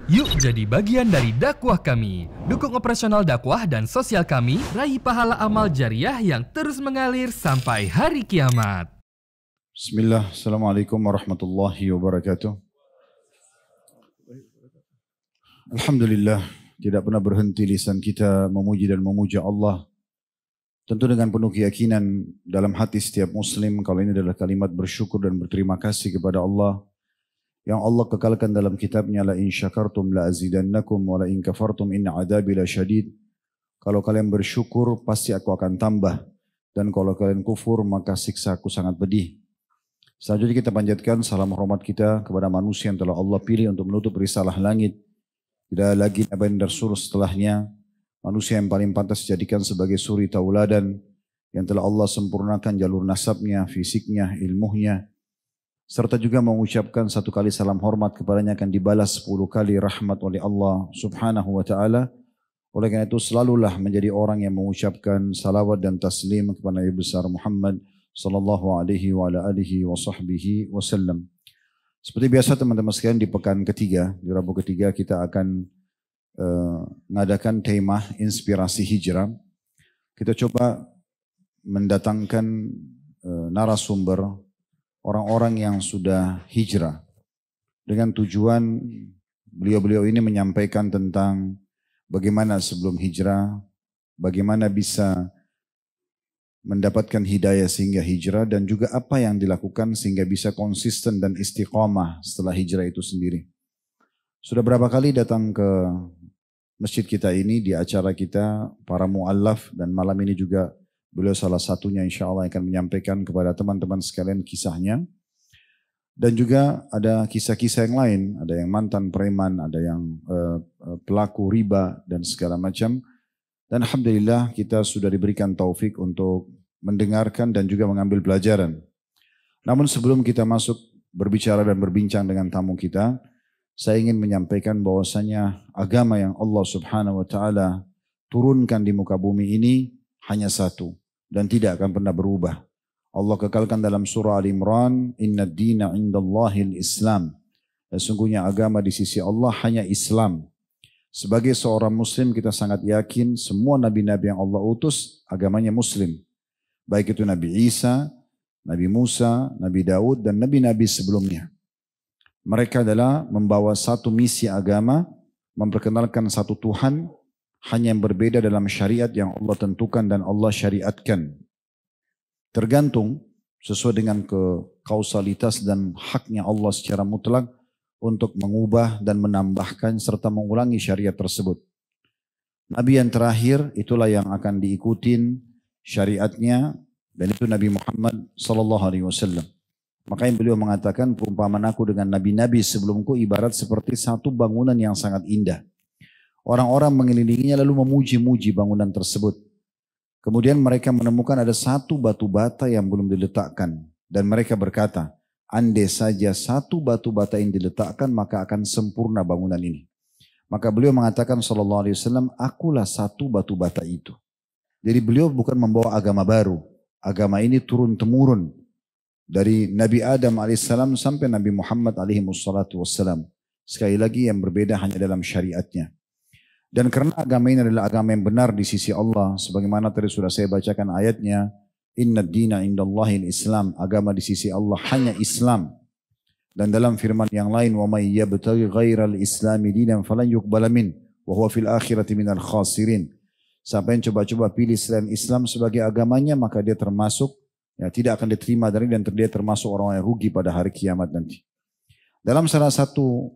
Yuk jadi bagian dari dakwah kami. Dukung operasional dakwah dan sosial kami, raih pahala amal jariah yang terus mengalir sampai hari kiamat. Bismillah, Assalamualaikum warahmatullahi wabarakatuh. Alhamdulillah, tidak pernah berhenti lisan kita memuji dan memuja Allah. Tentu dengan penuh keyakinan dalam hati setiap muslim kalau ini adalah kalimat bersyukur dan berterima kasih kepada Allah yang Allah kekalkan dalam kitabnya, la in syakartum la azidannakum wa la in kafartum inna adabi la syadid. Kalau kalian bersyukur pasti aku akan tambah, dan kalau kalian kufur maka siksa aku sangat pedih. Selanjutnya kita panjatkan salam hormat kita kepada manusia yang telah Allah pilih untuk menutup risalah langit. Tidak lagi nabi dan rasul setelahnya, manusia yang paling pantas dijadikan sebagai suri tauladan yang telah Allah sempurnakan jalur nasabnya, fisiknya, ilmunya, serta juga mengucapkan satu kali salam hormat kepadanya akan dibalas 10 kali rahmat oleh Allah subhanahu wa ta'ala. Oleh karena itu selalulah menjadi orang yang mengucapkan salawat dan taslim kepada Nabi besar Muhammad sallallahu alaihi wa ala alihi wa sahbihi wasallam. Seperti biasa teman-teman sekalian, di pekan ketiga, di Rabu ketiga kita akan mengadakan tema inspirasi hijrah. Kita coba mendatangkan narasumber orang-orang yang sudah hijrah dengan tujuan beliau-beliau ini menyampaikan tentang bagaimana sebelum hijrah, bagaimana bisa mendapatkan hidayah sehingga hijrah, dan juga apa yang dilakukan sehingga bisa konsisten dan istiqamah setelah hijrah itu sendiri. Sudah berapa kali datang ke masjid kita ini di acara kita para mu'allaf, dan malam ini juga beliau salah satunya insya Allah akan menyampaikan kepada teman-teman sekalian kisahnya. Dan juga ada kisah-kisah yang lain, ada yang mantan preman, ada yang pelaku riba dan segala macam. Dan alhamdulillah kita sudah diberikan taufik untuk mendengarkan dan juga mengambil pelajaran. Namun sebelum kita masuk berbicara dan berbincang dengan tamu kita, saya ingin menyampaikan bahwasanya agama yang Allah subhanahu wa ta'ala turunkan di muka bumi ini hanya satu dan tidak akan pernah berubah. Allah kekalkan dalam surah Al-Imran, inna dina indallahil Islam. Dan sungguhnya agama di sisi Allah hanya Islam. Sebagai seorang muslim kita sangat yakin semua nabi-nabi yang Allah utus agamanya muslim. Baik itu Nabi Isa, Nabi Musa, Nabi Daud dan nabi-nabi sebelumnya. Mereka adalah membawa satu misi agama, memperkenalkan satu Tuhan, hanya yang berbeda dalam syariat yang Allah tentukan dan Allah syariatkan. Tergantung sesuai dengan kausalitas dan haknya Allah secara mutlak untuk mengubah dan menambahkan serta mengulangi syariat tersebut. Nabi yang terakhir itulah yang akan diikutin syariatnya, dan itu Nabi Muhammad sallallahu alaihi wasallam. Makanya beliau mengatakan perumpamaan aku dengan nabi-nabi sebelumku ibarat seperti satu bangunan yang sangat indah. Orang-orang mengelilinginya lalu memuji-muji bangunan tersebut. Kemudian mereka menemukan ada satu batu bata yang belum diletakkan. Dan mereka berkata, andai saja satu batu bata yang diletakkan maka akan sempurna bangunan ini. Maka beliau mengatakan sallallahu alaihi wasallam, akulah satu batu bata itu. Jadi beliau bukan membawa agama baru. Agama ini turun-temurun. Dari Nabi Adam alaihissalam sampai Nabi Muhammad alaihissalam. Sekali lagi yang berbeda hanya dalam syariatnya. Dan karena agama ini adalah agama yang benar di sisi Allah, sebagaimana tadi sudah saya bacakan ayatnya, inna dina indallahil Islam, agama di sisi Allah hanya Islam. Dan dalam firman yang lain, wa may yabtaghi ghairal islami dinan falan yuqbala min wa huwa fil akhirati minal khasirin. Siapa yang coba-coba pilih selain Islam sebagai agamanya, maka dia termasuk tidak akan diterima dari dan dia termasuk orang yang rugi pada hari kiamat nanti. Dalam salah satu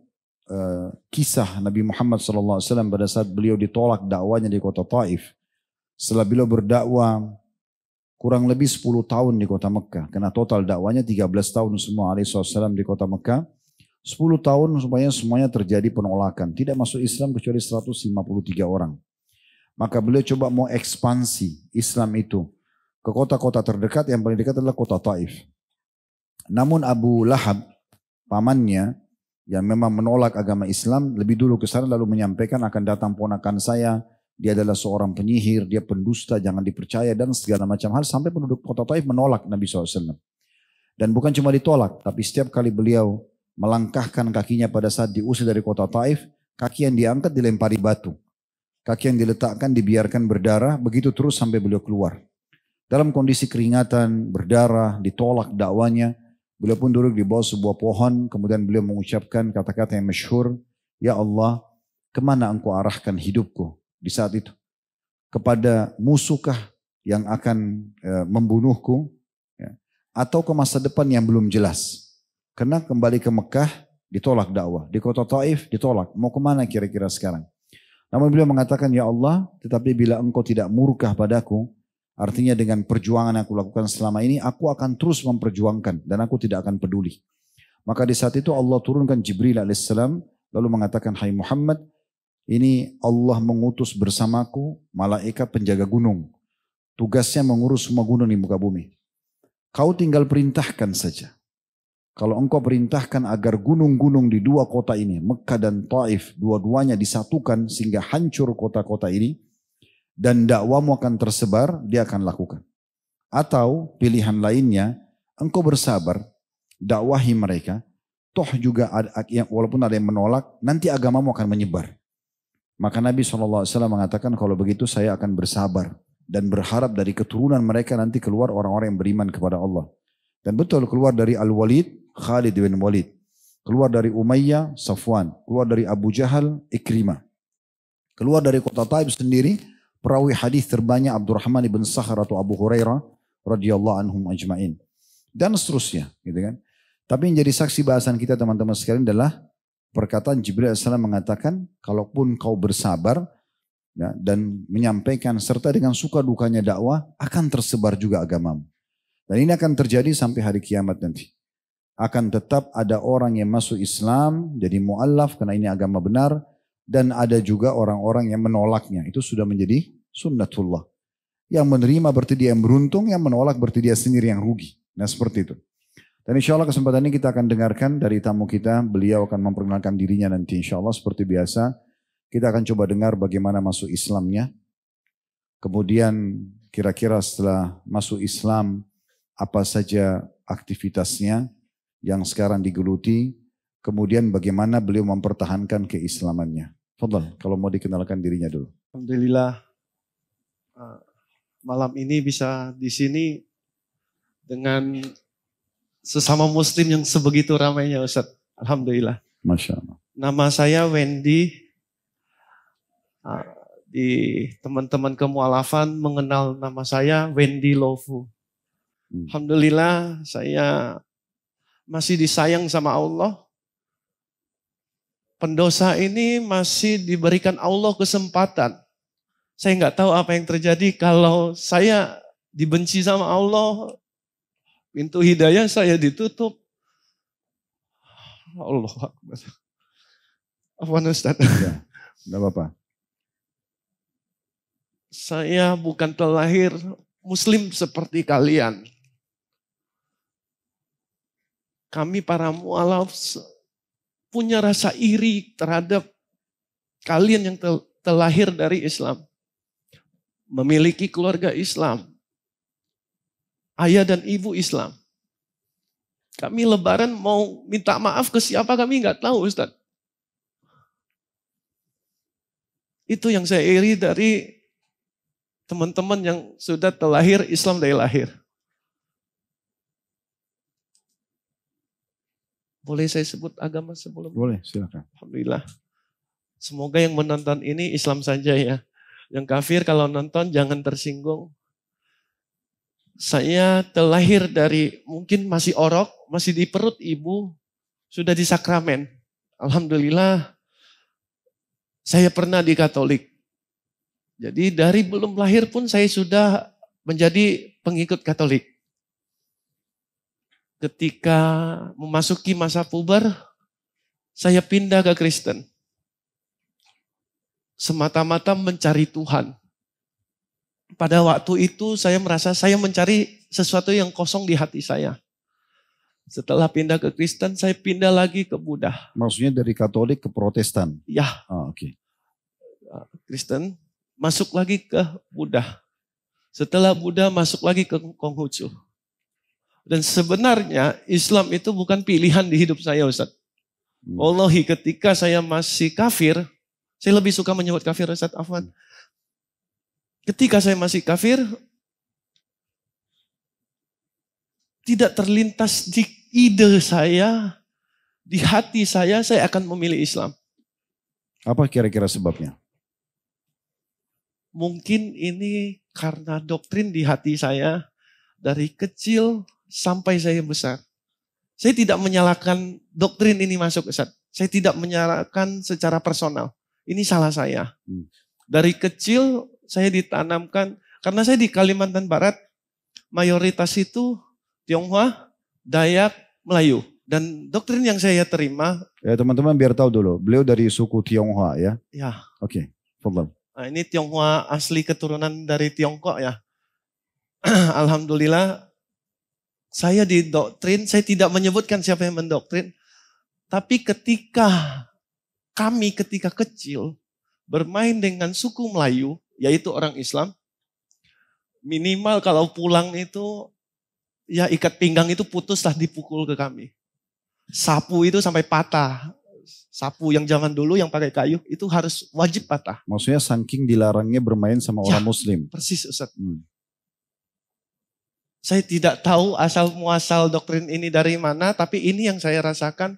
kisah Nabi Muhammad SAW pada saat beliau ditolak dakwanya di kota Taif. Setelah beliau berdakwah kurang lebih 10 tahun di kota Mekah. Karena total dakwanya 13 tahun semua alaihissalam di kota Mekah. 10 tahun semuanya terjadi penolakan. Tidak masuk Islam kecuali 153 orang. Maka beliau coba mau ekspansi Islam itu ke kota-kota terdekat, yang paling dekat adalah kota Taif. Namun Abu Lahab, pamannya, yang memang menolak agama Islam, lebih dulu ke sana lalu menyampaikan akan datang ponakan saya, dia adalah seorang penyihir, dia pendusta, jangan dipercaya, dan segala macam hal, sampai penduduk kota Taif menolak Nabi SAW. Dan bukan cuma ditolak, tapi setiap kali beliau melangkahkan kakinya pada saat diusir dari kota Taif, Kaki yang diangkat dilempari batu. Kaki yang diletakkan dibiarkan berdarah, begitu terus sampai beliau keluar. Dalam kondisi keringatan, berdarah, ditolak dakwanya, beliau pun duduk di bawah sebuah pohon, kemudian beliau mengucapkan kata-kata yang masyhur, "Ya Allah, kemana engkau arahkan hidupku di saat itu? Kepada musuhkah yang akan membunuhku? Ya. Atau ke masa depan yang belum jelas?" Karena kembali ke Mekah, ditolak dakwah. Di kota Taif, ditolak. Mau kemana kira-kira sekarang? Namun beliau mengatakan, "Ya Allah, tetapi bila engkau tidak murkah padaku, artinya dengan perjuangan yang aku lakukan selama ini, aku akan terus memperjuangkan dan aku tidak akan peduli." Maka di saat itu Allah turunkan Jibril alaihissalam lalu mengatakan, "Hai Muhammad, ini Allah mengutus bersamaku malaikat penjaga gunung. Tugasnya mengurus semua gunung di muka bumi. Kau tinggal perintahkan saja. Kalau engkau perintahkan agar gunung-gunung di dua kota ini, Mekah dan Taif, dua-duanya disatukan sehingga hancur kota-kota ini, dan dakwamu akan tersebar, dia akan lakukan. Atau pilihan lainnya, engkau bersabar, dakwahi mereka, toh juga walaupun ada yang menolak, nanti agamamu akan menyebar." Maka Nabi SAW mengatakan, "Kalau begitu saya akan bersabar dan berharap dari keturunan mereka nanti keluar orang-orang yang beriman kepada Allah." Dan betul keluar dari Al-Walid, Khalid bin Walid. Keluar dari Umayyah, Safwan. Keluar dari Abu Jahal, Ikrimah. Keluar dari kota Taif sendiri, perawi hadis terbanyak Abdurrahman ibn Sakhar atau Abu Hurairah radhiyallahu anhum ajma'in. Dan seterusnya, gitu kan. Tapi yang jadi saksi bahasan kita teman-teman sekalian adalah perkataan Jibril AS mengatakan, kalaupun kau bersabar ya, dan menyampaikan serta dengan suka dukanya dakwah, akan tersebar juga agamamu. Dan ini akan terjadi sampai hari kiamat nanti. Akan tetap ada orang yang masuk Islam, jadi mu'allaf karena ini agama benar. Dan ada juga orang-orang yang menolaknya. Itu sudah menjadi sunnatullah. Yang menerima berarti dia yang beruntung, yang menolak berarti dia sendiri yang rugi. Nah seperti itu. Dan insya Allah kesempatan ini kita akan dengarkan dari tamu kita. Beliau akan memperkenalkan dirinya nanti insya Allah seperti biasa. Kita akan coba dengar bagaimana masuk Islamnya. Kemudian kira-kira setelah masuk Islam, apa saja aktivitasnya yang sekarang digeluti, kemudian bagaimana beliau mempertahankan keislamannya. Fadhal, kalau mau dikenalkan dirinya dulu. Alhamdulillah malam ini bisa di sini dengan sesama muslim yang sebegitu ramainya Ustaz. Alhamdulillah. Masya Allah. Nama saya Wendy. Di teman-teman kemualafan mengenal nama saya Wendy Lofu. Alhamdulillah saya masih disayang sama Allah. Pendosa ini masih diberikan Allah kesempatan. Saya nggak tahu apa yang terjadi kalau saya dibenci sama Allah. Pintu hidayah saya ditutup. Allah Akbar. Afwan Ustaz. Ya, enggak apa-apa. Saya bukan terlahir muslim seperti kalian. Kami para mu'alaf punya rasa iri terhadap kalian yang terlahir dari Islam. Memiliki keluarga Islam. Ayah dan ibu Islam. Kami lebaran mau minta maaf ke siapa kami nggak tahu Ustaz. Itu yang saya iri dari teman-teman yang sudah terlahir Islam dari lahir. Boleh saya sebut agama sebelum? Boleh, silakan. Alhamdulillah. Semoga yang menonton ini Islam saja ya. Yang kafir kalau nonton jangan tersinggung. Saya terlahir dari mungkin masih orok, masih di perut ibu, sudah di sakramen. Alhamdulillah. Saya pernah di Katolik. Jadi dari belum lahir pun saya sudah menjadi pengikut Katolik. Ketika memasuki masa puber, saya pindah ke Kristen. Semata-mata mencari Tuhan. Pada waktu itu saya merasa saya mencari sesuatu yang kosong di hati saya. Setelah pindah ke Kristen, saya pindah lagi ke Buddha. Maksudnya dari Katolik ke Protestan? Ya. Oke. Kristen, masuk lagi ke Buddha. Setelah Buddha, masuk lagi ke Konghucu. Dan sebenarnya Islam itu bukan pilihan di hidup saya Ustaz. Wallahi ketika saya masih kafir, saya lebih suka menyebut kafir Ustaz Afwan. Ketika saya masih kafir, tidak terlintas di ide saya, di hati saya akan memilih Islam. Apa kira-kira sebabnya? Mungkin ini karena doktrin di hati saya dari kecil sampai saya besar. Saya tidak menyalahkan doktrin ini masuk Ustaz. Saya tidak menyalahkan secara personal. Ini salah saya. Dari kecil saya ditanamkan, karena saya di Kalimantan Barat, mayoritas itu Tionghoa, Dayak, Melayu. Dan doktrin yang saya terima. Ya teman-teman biar tahu dulu, beliau dari suku Tionghoa ya? Ya. Oke, fadhal. Nah, ini Tionghoa asli keturunan dari Tiongkok ya. Alhamdulillah. Saya didoktrin, saya tidak menyebutkan siapa yang mendoktrin. Tapi ketika kecil bermain dengan suku Melayu, yaitu orang Islam, minimal kalau pulang itu, ya ikat pinggang itu putuslah dipukul ke kami. Sapu itu sampai patah. Sapu yang zaman dulu yang pakai kayu itu harus wajib patah. Maksudnya saking dilarangnya bermain sama orang Muslim. Persis Ustaz. Saya tidak tahu asal muasal doktrin ini dari mana, tapi ini yang saya rasakan.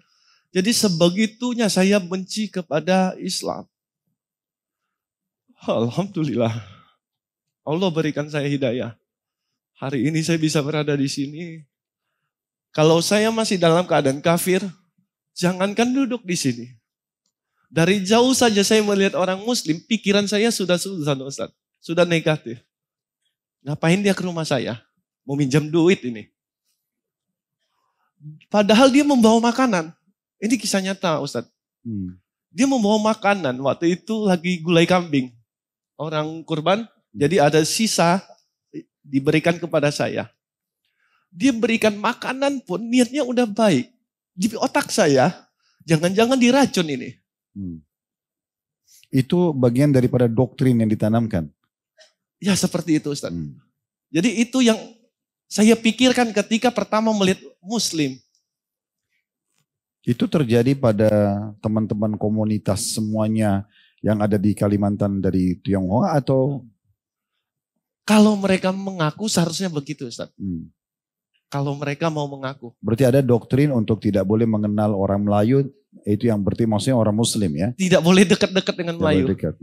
Jadi sebegitunya saya benci kepada Islam. Alhamdulillah. Allah berikan saya hidayah. Hari ini saya bisa berada di sini. Kalau saya masih dalam keadaan kafir, jangankan duduk di sini. Dari jauh saja saya melihat orang Muslim, pikiran saya sudah Ustaz. Sudah negatif. Ngapain dia ke rumah saya? Mau minjam duit ini. Padahal dia membawa makanan. Ini kisah nyata Ustaz. Dia membawa makanan. Waktu itu lagi gulai kambing. Orang kurban. Jadi ada sisa diberikan kepada saya. Dia berikan makanan pun niatnya udah baik. Di otak saya, jangan-jangan diracun ini. Itu bagian daripada doktrin yang ditanamkan. Ya seperti itu Ustaz. Jadi itu yang saya pikirkan ketika pertama melihat Muslim. Itu terjadi pada teman-teman komunitas semuanya yang ada di Kalimantan dari Tionghoa atau? Kalau mereka mengaku seharusnya begitu Ustaz. Kalau mereka mau mengaku. Berarti ada doktrin untuk tidak boleh mengenal orang Melayu, itu yang berarti maksudnya orang Muslim ya? Tidak boleh dekat-dekat dengan Melayu. Dekat.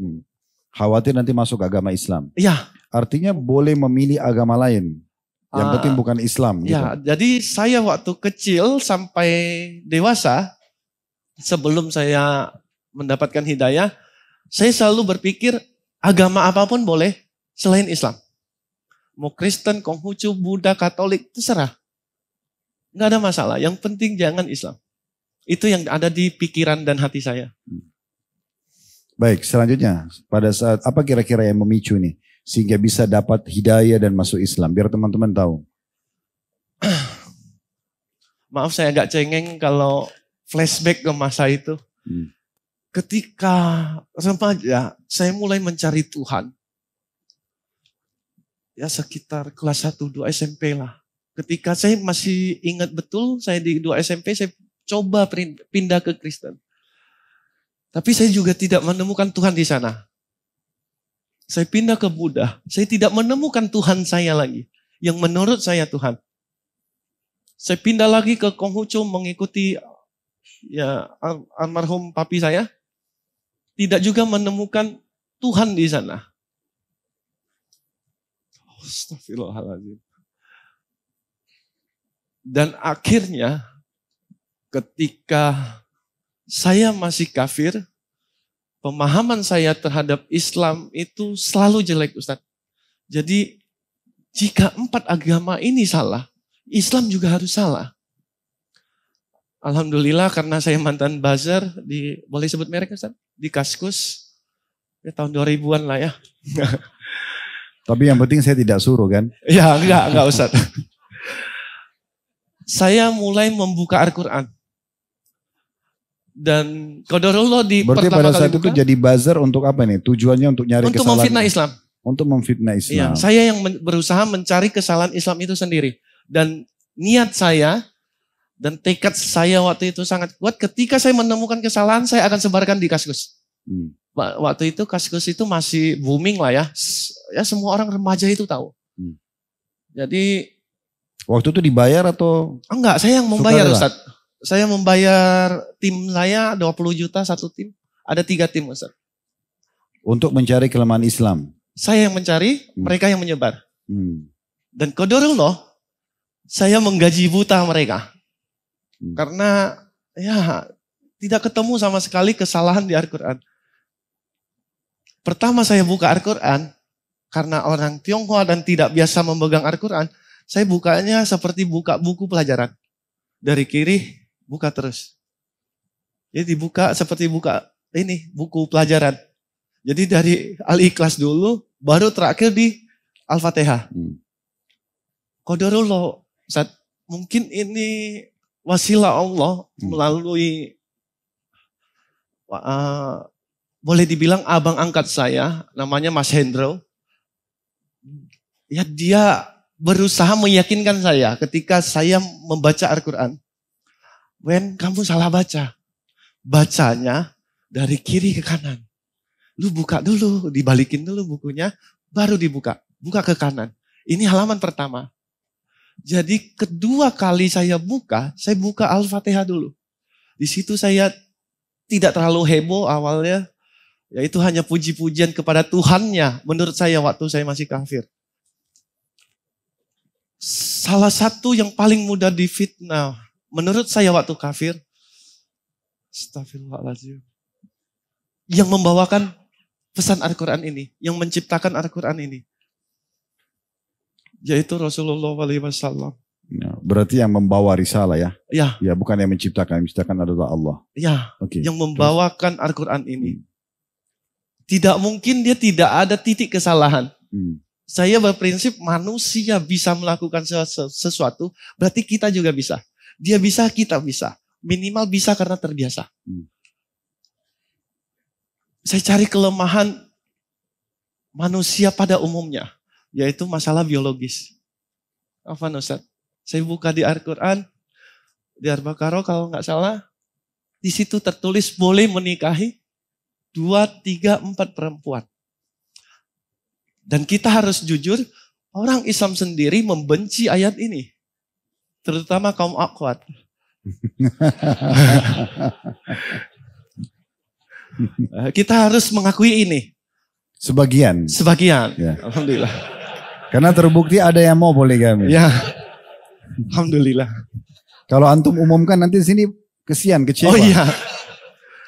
Khawatir nanti masuk agama Islam. Ya. Artinya boleh memilih agama lain. Yang penting bukan Islam. Gitu. Ya, jadi saya waktu kecil sampai dewasa, sebelum saya mendapatkan hidayah, saya selalu berpikir agama apapun boleh selain Islam. Mau Kristen, Konghucu, Buddha, Katolik, terserah. Nggak ada masalah, yang penting jangan Islam. Itu yang ada di pikiran dan hati saya. Baik, selanjutnya pada saat apa kira-kira yang memicu nih? Sehingga bisa dapat hidayah dan masuk Islam. Biar teman-teman tahu. Maaf saya agak cengeng kalau flashback ke masa itu. Ketika remaja, saya mulai mencari Tuhan. Ya sekitar kelas 1-2 SMP lah. Ketika saya masih ingat betul, saya di 2 SMP, saya coba pindah ke Kristen. Tapi saya juga tidak menemukan Tuhan di sana. Saya pindah ke Buddha. Saya tidak menemukan Tuhan saya lagi. Yang menurut saya Tuhan. Saya pindah lagi ke Konghucu mengikuti ya almarhum papi saya. Tidak juga menemukan Tuhan di sana. Astagfirullahaladzim. Dan akhirnya ketika saya masih kafir, pemahaman saya terhadap Islam itu selalu jelek Ustaz. Jadi jika 4 agama ini salah, Islam juga harus salah. Alhamdulillah karena saya mantan buzzer di, boleh sebut merek Ustaz? Di Kaskus, ya tahun 2000-an lah ya. Tapi yang penting saya tidak suruh kan? Ya enggak Ustaz. Saya mulai membuka Al-Quran. Dan qadarullah di berarti pertama pada saat kali itu jadi buzzer untuk apa nih? Tujuannya untuk nyari untuk kesalahan. memfitnah Islam. Untuk memfitnah Islam. Ya, saya yang berusaha mencari kesalahan Islam itu sendiri. Dan niat saya Dan tekad saya waktu itu sangat kuat. Ketika saya menemukan kesalahan, saya akan sebarkan di Kaskus. Waktu itu Kaskus itu masih booming lah ya. Ya semua orang remaja itu tahu. Jadi waktu itu dibayar atau? Enggak, saya yang membayar Ustaz. Saya membayar tim saya 20 juta satu tim. Ada 3 tim Ustaz. Untuk mencari kelemahan Islam? Saya yang mencari, mereka yang menyebar. Dan qadarullah, saya menggaji buta mereka. Karena ya tidak ketemu sama sekali kesalahan di Al-Quran. Pertama saya buka Al-Quran, karena orang Tionghoa dan tidak biasa memegang Al-Quran, saya bukanya seperti buka buku pelajaran. Dari kiri, buka terus. Jadi dibuka seperti buka ini, buku pelajaran. Jadi dari Al-Ikhlas dulu, baru terakhir di Al-Fatihah. Qadarullah, mungkin ini wasilah Allah melalui boleh dibilang abang angkat saya, namanya Mas Hendro. Ya dia berusaha meyakinkan saya ketika saya membaca Al-Quran. Wen, kamu salah baca. Bacanya dari kiri ke kanan. Lu buka dulu, dibalikin dulu bukunya, baru dibuka. Buka ke kanan. Ini halaman pertama. Jadi kedua kali saya buka Al-Fatihah dulu. Di situ saya tidak terlalu heboh awalnya. Yaitu hanya puji-pujian kepada Tuhannya menurut saya waktu saya masih kafir. Salah satu yang paling mudah difitnah menurut saya waktu kafir, astagfirullahaladzim, yang membawakan pesan Al-Quran ini, yang menciptakan Al-Quran ini, yaitu Rasulullah SAW. Ya, berarti yang membawa risalah ya? Ya. Ya, bukan yang menciptakan adalah Allah. Ya, okay. Yang membawakan Al-Quran ini. Tidak mungkin dia tidak ada titik kesalahan. Saya berprinsip manusia bisa melakukan sesuatu, berarti kita juga bisa. Dia bisa, kita bisa. Minimal bisa karena terbiasa. Saya cari kelemahan manusia pada umumnya, yaitu masalah biologis. Apa Ustaz? Saya buka di Al-Quran, di Al-Baqarah kalau nggak salah, di situ tertulis boleh menikahi 2, 3, 4 perempuan. Dan kita harus jujur, orang Islam sendiri membenci ayat ini. Terutama kaum akhwat. Kita harus mengakui ini. Sebagian. Ya. Alhamdulillah. Karena terbukti ada yang mau poligami. Ya. Alhamdulillah. Kalau antum umumkan nanti di sini kesian, kecewa. Oh iya.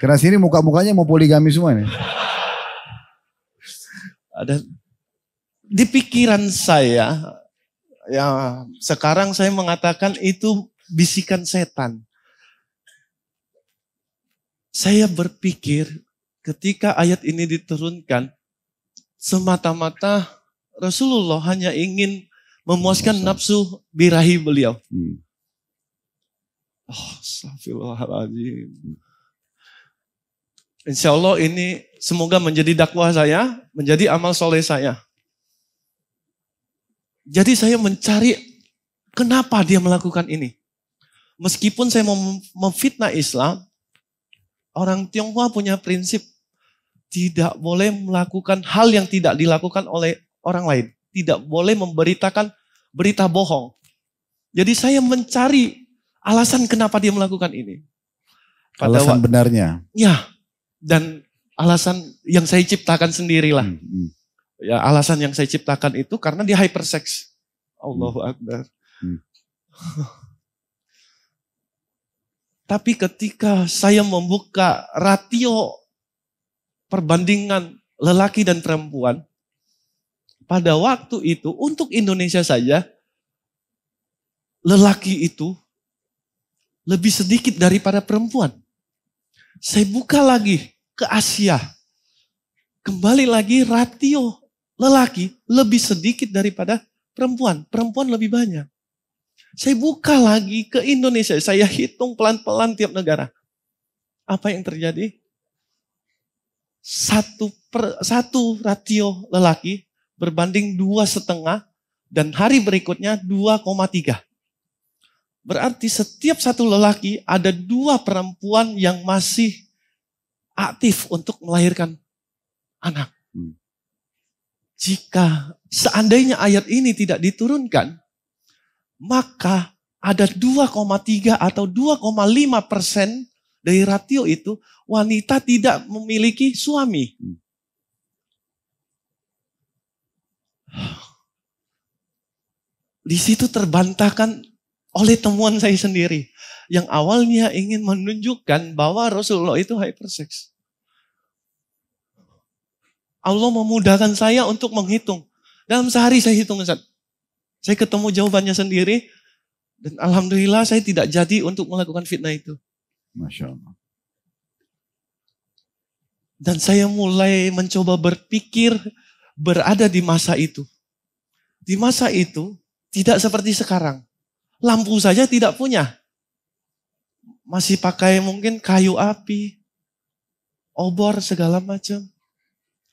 Karena sini muka-mukanya mau poligami semua nih. Ada di pikiran saya, ya sekarang saya mengatakan itu bisikan setan. Saya berpikir ketika ayat ini diturunkan, semata-mata Rasulullah hanya ingin memuaskan nafsu birahi beliau. Astagfirullahaladzim. Insya Allah ini semoga menjadi dakwah saya, menjadi amal soleh saya. Jadi saya mencari kenapa dia melakukan ini. Meskipun saya mau memfitnah Islam, orang Tionghoa punya prinsip tidak boleh melakukan hal yang tidak dilakukan oleh orang lain. Tidak boleh memberitakan berita bohong. Jadi saya mencari alasan kenapa dia melakukan ini. Alasan benarnya. Ya. Dan alasan yang saya ciptakan sendirilah. Ya, alasan yang saya ciptakan itu karena dia hypersex. Allahu Akbar. Tapi ketika saya membuka ratio perbandingan lelaki dan perempuan, pada waktu itu untuk Indonesia saja, lelaki itu lebih sedikit daripada perempuan. Saya buka lagi ke Asia. Kembali lagi ratio lelaki lebih sedikit daripada perempuan. Perempuan lebih banyak. Saya buka lagi ke Indonesia. Saya hitung pelan-pelan tiap negara. Apa yang terjadi? Satu ratio lelaki berbanding 2,5 dan hari berikutnya 2,3. Berarti setiap satu lelaki ada 2 perempuan yang masih aktif untuk melahirkan anak. Jika seandainya ayat ini tidak diturunkan, maka ada 2,3 atau 2,5% dari rasio itu wanita tidak memiliki suami. Di situ terbantahkan oleh temuan saya sendiri. Yang awalnya ingin menunjukkan bahwa Rasulullah itu hypersex. Allah memudahkan saya untuk menghitung. Dalam sehari saya hitung, Ustaz. Saya ketemu jawabannya sendiri. Dan alhamdulillah saya tidak jadi untuk melakukan fitnah itu. Masya Allah. Dan saya mulai mencoba berpikir berada di masa itu. Di masa itu tidak seperti sekarang. Lampu saja tidak punya. Masih pakai mungkin kayu api, obor segala macam.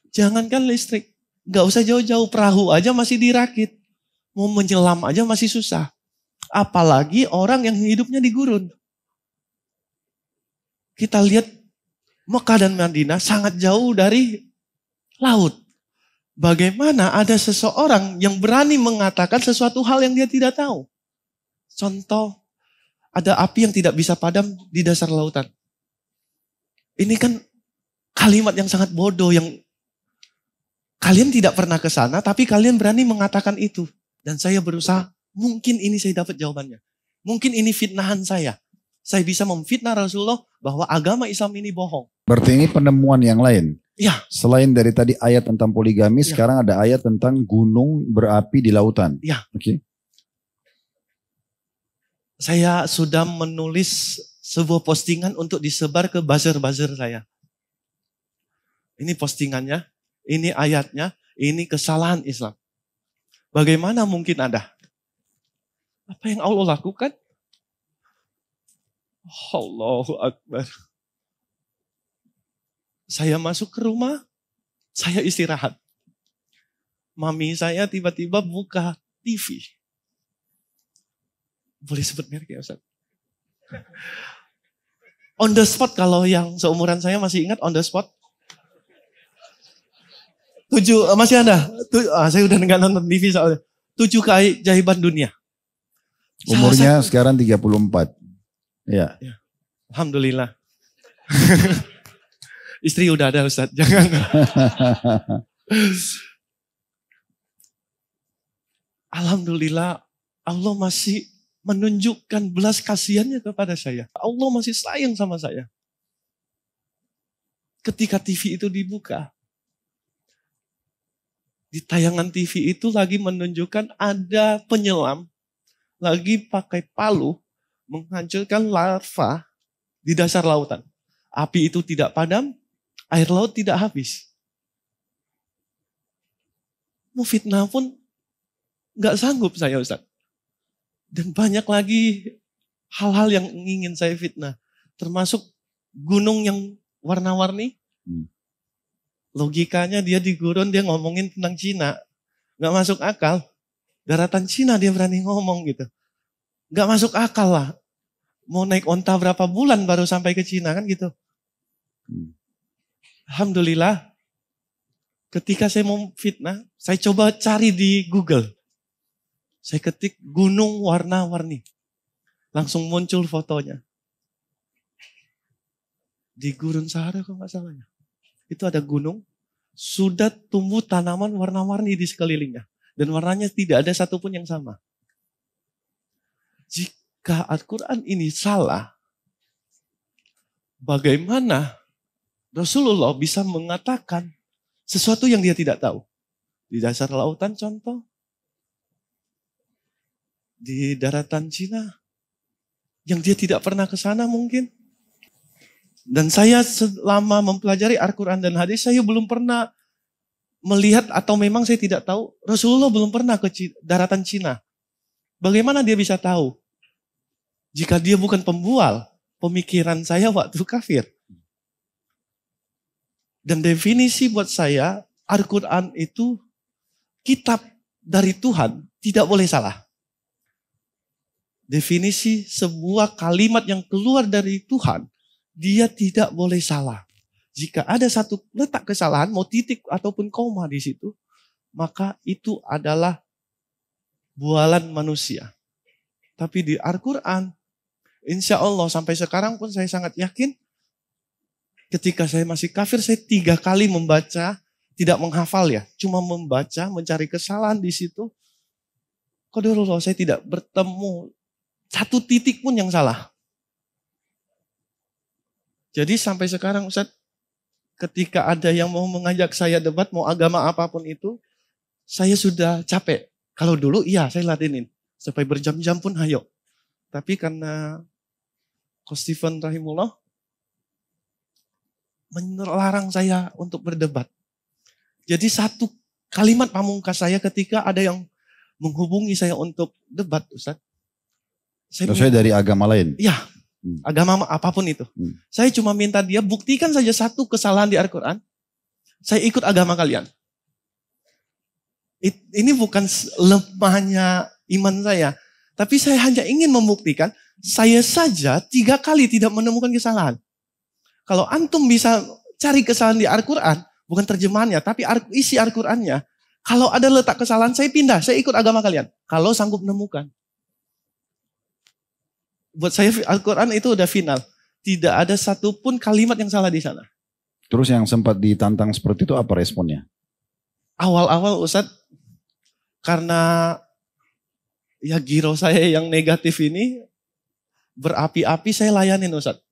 Jangankan listrik. Gak usah jauh-jauh, perahu aja masih dirakit. Mau menyelam aja masih susah. Apalagi orang yang hidupnya di gurun. Kita lihat Mekah dan Madinah sangat jauh dari laut. Bagaimana ada seseorang yang berani mengatakan sesuatu hal yang dia tidak tahu. Contoh, ada api yang tidak bisa padam di dasar lautan. Ini kan kalimat yang sangat bodoh yang kalian tidak pernah ke sana, tapi kalian berani mengatakan itu. Dan saya berusaha, mungkin ini saya dapat jawabannya. Mungkin ini fitnahan saya. Saya bisa memfitnah Rasulullah bahwa agama Islam ini bohong. Berarti ini penemuan yang lain. Ya. Selain dari tadi ayat tentang poligami, Ya. sekarang ada ayat tentang gunung berapi di lautan. Ya. Oke. Saya sudah menulis sebuah postingan untuk disebar ke buzzer-buzzer saya. Ini postingannya, ini ayatnya, ini kesalahan Islam. Bagaimana mungkin ada? Apa yang Allah lakukan? Allahu Akbar. Saya masuk ke rumah, saya istirahat. Mami saya tiba-tiba buka TV. Boleh sebut merek ya Ustaz? On the spot, kalau yang seumuran saya masih ingat on the spot. 7, masih ada? Saya udah nggak nonton TV soalnya. 7 keajaiban dunia. Umurnya sekarang 34. Ya. Alhamdulillah. Istri udah ada Ustaz, jangan. Alhamdulillah Allah masih menunjukkan belas kasihannya kepada saya. Allah masih sayang sama saya. Ketika TV itu dibuka, di tayangan TV itu lagi menunjukkan ada penyelam lagi pakai palu menghancurkan larva di dasar lautan. Api itu tidak padam, air laut tidak habis. Mau fitnah pun gak sanggup saya Ustaz. Dan banyak lagi hal-hal yang ingin saya fitnah. Termasuk gunung yang warna-warni. Logikanya dia di gurun, dia ngomongin tentang Cina. Gak masuk akal. Daratan Cina dia berani ngomong gitu. Gak masuk akal lah. Mau naik onta berapa bulan baru sampai ke Cina kan gitu. Alhamdulillah. Ketika saya mau fitnah, saya coba cari di Google. Saya ketik gunung warna-warni. Langsung muncul fotonya. Di Gurun Sahara kalau nggak salahnya. Itu ada gunung, sudah tumbuh tanaman warna-warni di sekelilingnya. Dan warnanya tidak ada satupun yang sama. Jika Al-Quran ini salah, bagaimana Rasulullah bisa mengatakan sesuatu yang dia tidak tahu? Di dasar lautan contoh. Di daratan Cina. Yang dia tidak pernah ke sana mungkin. Dan saya selama mempelajari Al-Quran dan hadis, saya belum pernah melihat atau memang saya tidak tahu. Rasulullah belum pernah ke daratan Cina. Bagaimana dia bisa tahu? Jika dia bukan pembual, pemikiran saya waktu kafir. Dan definisi buat saya, Al-Quran itu kitab dari Tuhan, tidak boleh salah. definisi sebuah kalimat yang keluar dari Tuhan, dia tidak boleh salah. Jika ada satu letak kesalahan, mau titik ataupun koma di situ, maka itu adalah bualan manusia. Tapi di Al-Quran, insya Allah sampai sekarang pun saya sangat yakin, ketika saya masih kafir, saya 3 kali membaca, tidak menghafal ya, cuma membaca, mencari kesalahan di situ. Qadarullah, saya tidak bertemu satu titik pun yang salah. Jadi sampai sekarang Ustaz, ketika ada yang mau mengajak saya debat, mau agama apapun itu, saya sudah capek. Kalau dulu iya saya ladenin. Sampai berjam-jam pun hayo. Tapi karena Coach Stephen rahimullah melarang saya untuk berdebat. Jadi satu kalimat pamungkas saya ketika ada yang menghubungi saya untuk debat, Ustaz. Saya dari agama lain? Iya, agama apapun itu. Saya cuma minta dia buktikan saja satu kesalahan di Al-Quran. Saya ikut agama kalian. Ini bukan lemahnya iman saya. Tapi saya hanya ingin membuktikan, saya saja 3 kali tidak menemukan kesalahan. Kalau antum bisa cari kesalahan di Al-Quran, bukan terjemahannya, tapi isi Al-Qurannya. Kalau ada letak kesalahan, saya pindah, saya ikut agama kalian. Kalau sanggup menemukan. Buat saya Al-Quran itu udah final. Tidak ada satupun kalimat yang salah di sana. Terus yang sempat ditantang seperti itu apa responnya? Awal-awal Ustadz, karena ya giro saya yang negatif ini berapi-api, saya layanin Ustadz.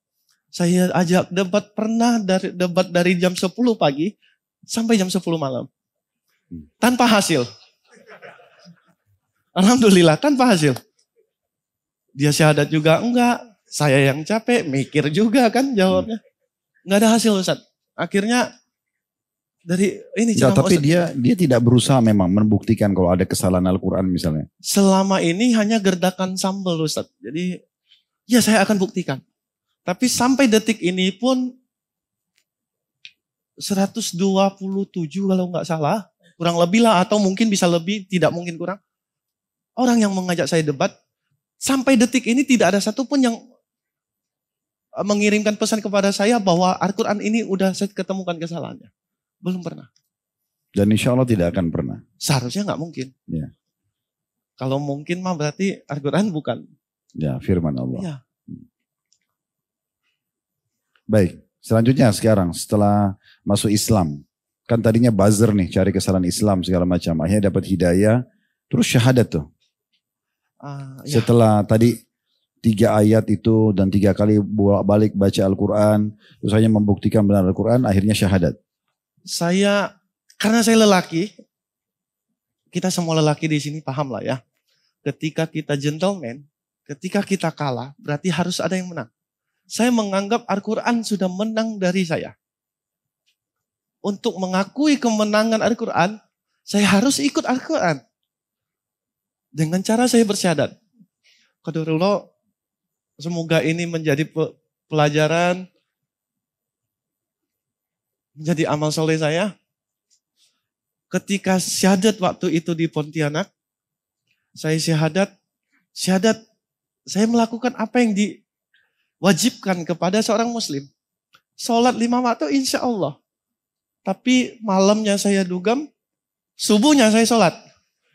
Saya ajak debat, pernah debat dari jam 10 pagi sampai jam 10 malam. Tanpa hasil. Alhamdulillah tanpa hasil. Dia syahadat juga enggak. Saya yang capek, mikir juga kan jawabnya. Enggak ada hasil Ustadz. Akhirnya dari ini tapi dia tidak berusaha memang membuktikan kalau ada kesalahan Al-Quran misalnya. Selama ini hanya gerdakan sambal Ustadz. Jadi ya saya akan buktikan. Tapi sampai detik ini pun 127 kalau nggak salah. Kurang lebih lah atau mungkin bisa lebih, tidak mungkin kurang. Orang yang mengajak saya debat. Sampai detik ini tidak ada satupun yang mengirimkan pesan kepada saya bahwa Al-Quran ini udah saya ketemukan kesalahannya. Belum pernah. Dan insya Allah tidak akan pernah. Seharusnya nggak mungkin. Ya. Kalau mungkin mah berarti Al-Quran bukan. Ya, firman Allah. Ya. Baik, selanjutnya sekarang setelah masuk Islam. Kan tadinya buzzer nih, cari kesalahan Islam segala macam. Akhirnya dapat hidayah, terus syahadat tuh. Ya. Setelah tadi 3 ayat itu dan 3 kali bolak-balik baca Al-Quran. Terus hanya membuktikan benar Al-Quran, akhirnya syahadat. Karena saya lelaki, kita semua lelaki di sini paham lah ya. Ketika kita gentleman, ketika kita kalah, berarti harus ada yang menang. Saya menganggap Al-Quran sudah menang dari saya. Untuk mengakui kemenangan Al-Quran, saya harus ikut Al-Quran. Dengan cara saya bersyahadat. Qadarullah, semoga ini menjadi pelajaran, menjadi amal soleh saya. Ketika syahadat waktu itu di Pontianak, saya syahadat, saya melakukan apa yang diwajibkan kepada seorang muslim. Sholat 5 waktu insya Allah. Tapi malamnya saya dugem, subuhnya saya sholat.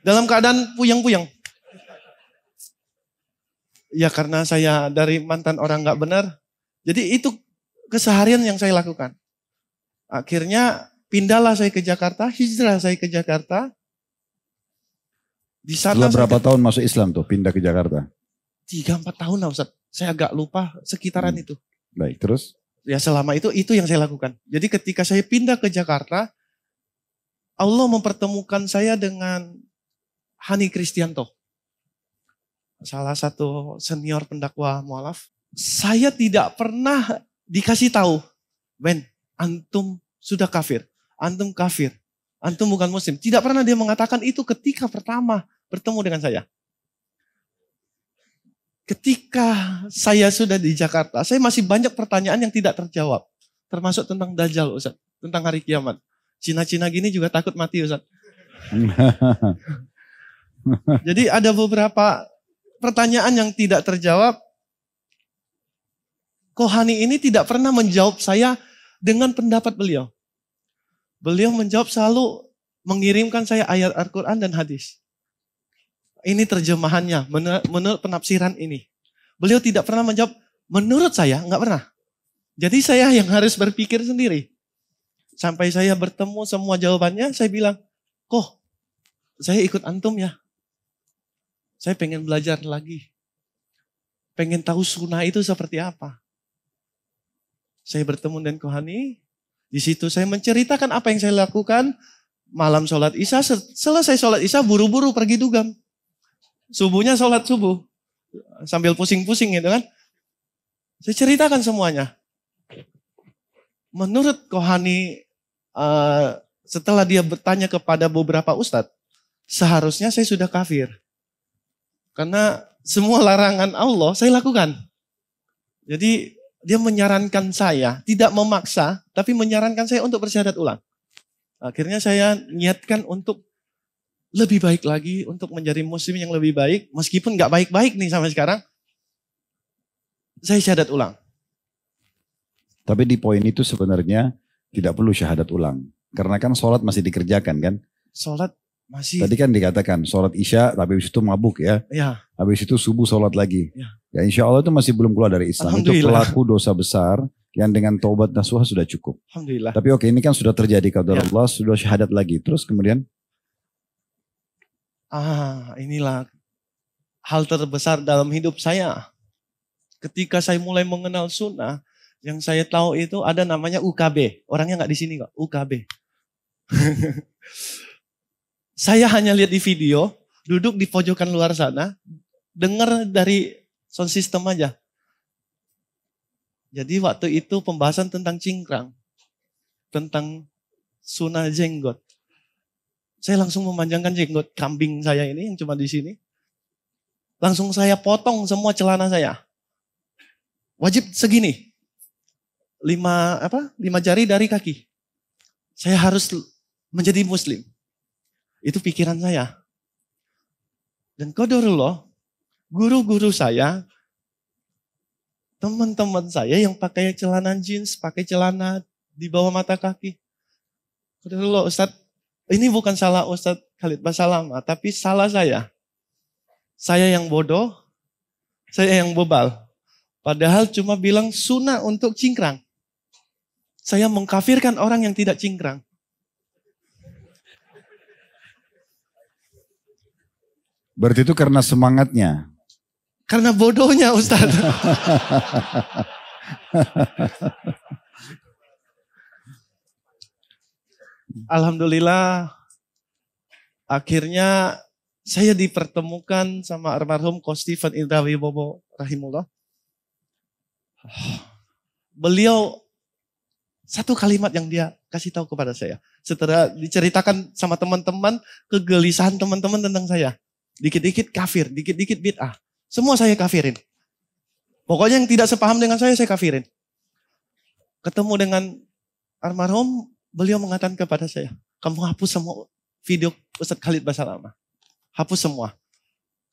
Dalam keadaan puyeng-puyeng. Ya karena saya dari mantan orang gak benar. Jadi itu keseharian yang saya lakukan. Akhirnya pindahlah saya ke Jakarta, hijrah saya ke Jakarta. Di sana setelah berapa tahun masuk Islam tuh pindah ke Jakarta? 3-4 tahun lah Ustaz. Saya agak lupa sekitaran itu. Baik, terus? Ya selama itu yang saya lakukan. Jadi ketika saya pindah ke Jakarta, Allah mempertemukan saya dengan Hani Kristianto. Salah satu senior pendakwah mualaf. Saya tidak pernah dikasih tahu, Ben, antum sudah kafir, antum kafir, antum bukan muslim. Tidak pernah dia mengatakan itu ketika pertama bertemu dengan saya. Ketika saya sudah di Jakarta, saya masih banyak pertanyaan yang tidak terjawab. Termasuk tentang Dajjal, Ustaz. Tentang hari kiamat. Cina-Cina gini juga takut mati, Ustaz. Jadi ada beberapa pertanyaan yang tidak terjawab. Kohani ini tidak pernah menjawab saya dengan pendapat beliau. Beliau menjawab selalu mengirimkan saya ayat Al-Quran dan hadis. Ini terjemahannya, menurut penafsiran ini. Beliau tidak pernah menjawab, menurut saya, nggak pernah. Jadi saya yang harus berpikir sendiri. Sampai saya bertemu semua jawabannya, saya bilang, kok saya ikut antum ya. Saya pengen belajar lagi. Pengen tahu sunnah itu seperti apa. Saya bertemu dengan Kohani, di situ saya menceritakan apa yang saya lakukan. Malam sholat isya, selesai sholat isya buru-buru pergi dugam. Subuhnya sholat subuh. Sambil pusing-pusing gitu kan. Saya ceritakan semuanya. Menurut Kohani, setelah dia bertanya kepada beberapa ustadz, seharusnya saya sudah kafir. Karena semua larangan Allah saya lakukan. Jadi dia menyarankan saya, tidak memaksa, tapi menyarankan saya untuk bersyahadat ulang. Akhirnya saya niatkan untuk lebih baik lagi, untuk menjadi muslim yang lebih baik. Meskipun gak baik-baik nih sampai sekarang, saya syahadat ulang. Tapi di poin itu sebenarnya tidak perlu syahadat ulang. Karena kan sholat masih dikerjakan kan. Sholat masih. Tadi kan dikatakan sholat isya tapi habis itu mabuk ya. Ya. Habis itu subuh sholat lagi. Ya. Insya Allah itu masih belum keluar dari Islam. Itu pelaku dosa besar yang dengan taubat nasuha sudah cukup. Alhamdulillah. Tapi oke, ini kan sudah terjadi qadar Allah, sudah syahadat lagi. Terus kemudian? Inilah hal terbesar dalam hidup saya. Ketika saya mulai mengenal sunnah, yang saya tahu itu ada namanya UKB. Orangnya nggak di sini kok, UKB. Saya hanya lihat di video, duduk di pojokan luar sana, dengar dari sound system aja. Jadi waktu itu pembahasan tentang cingkrang, tentang sunnah jenggot. Saya langsung memanjangkan jenggot kambing saya ini yang cuma di sini. Langsung saya potong semua celana saya. Wajib segini. 5 jari dari kaki. Saya harus menjadi muslim. Itu pikiran saya. Dan qadarullah, guru-guru saya, teman-teman saya yang pakai celana jeans, pakai celana di bawah mata kaki. Qadarullah, Ustadz, ini bukan salah Ustadz Khalid Basalamah, tapi salah saya. Saya yang bodoh, saya yang bebal. Padahal cuma bilang sunnah untuk cingkrang. Saya mengkafirkan orang yang tidak cingkrang. Berarti itu karena semangatnya. Karena bodohnya Ustadz. Alhamdulillah, akhirnya saya dipertemukan sama almarhum Ko Stephen Indra Wibowo rahimullah. Beliau satu kalimat yang dia kasih tahu kepada saya. Setelah diceritakan sama teman-teman, kegelisahan teman-teman tentang saya. Dikit-dikit kafir, dikit-dikit bid'ah. Semua saya kafirin. Pokoknya yang tidak sepaham dengan saya kafirin. Ketemu dengan almarhum, beliau mengatakan kepada saya, kamu hapus semua video Ustadz Khalid Basalamah. Hapus semua.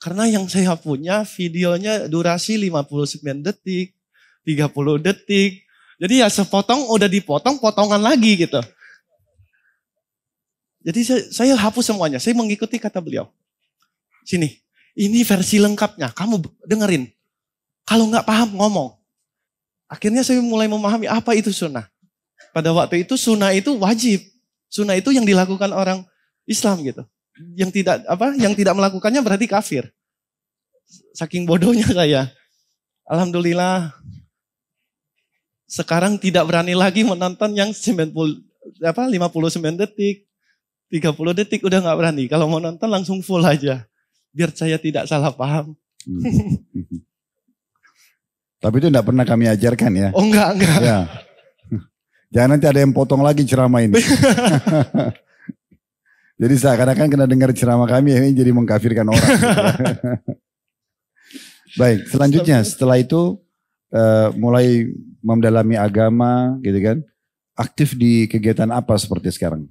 Karena yang saya punya videonya durasi 59 detik, 30 detik. Jadi ya sepotong udah dipotong, potongan lagi gitu. Jadi saya hapus semuanya, saya mengikuti kata beliau. Sini, ini versi lengkapnya, kamu dengerin. Kalau nggak paham ngomong. Akhirnya saya mulai memahami apa itu sunnah. Pada waktu itu sunnah itu wajib. Sunnah itu yang dilakukan orang Islam gitu. Yang tidak melakukannya berarti kafir. Saking bodohnya saya. Alhamdulillah. Sekarang tidak berani lagi menonton yang 59 detik. 30 detik udah gak berani. Kalau mau nonton langsung full aja. Biar saya tidak salah paham. Tapi itu enggak pernah kami ajarkan ya. Oh enggak. Ya. Jangan nanti ada yang potong lagi ceramah ini. Jadi seakan-akan kena dengar ceramah kami ini jadi mengkafirkan orang. Baik, selanjutnya setelah itu mulai mendalami agama gitu kan. Aktif di kegiatan apa seperti sekarang?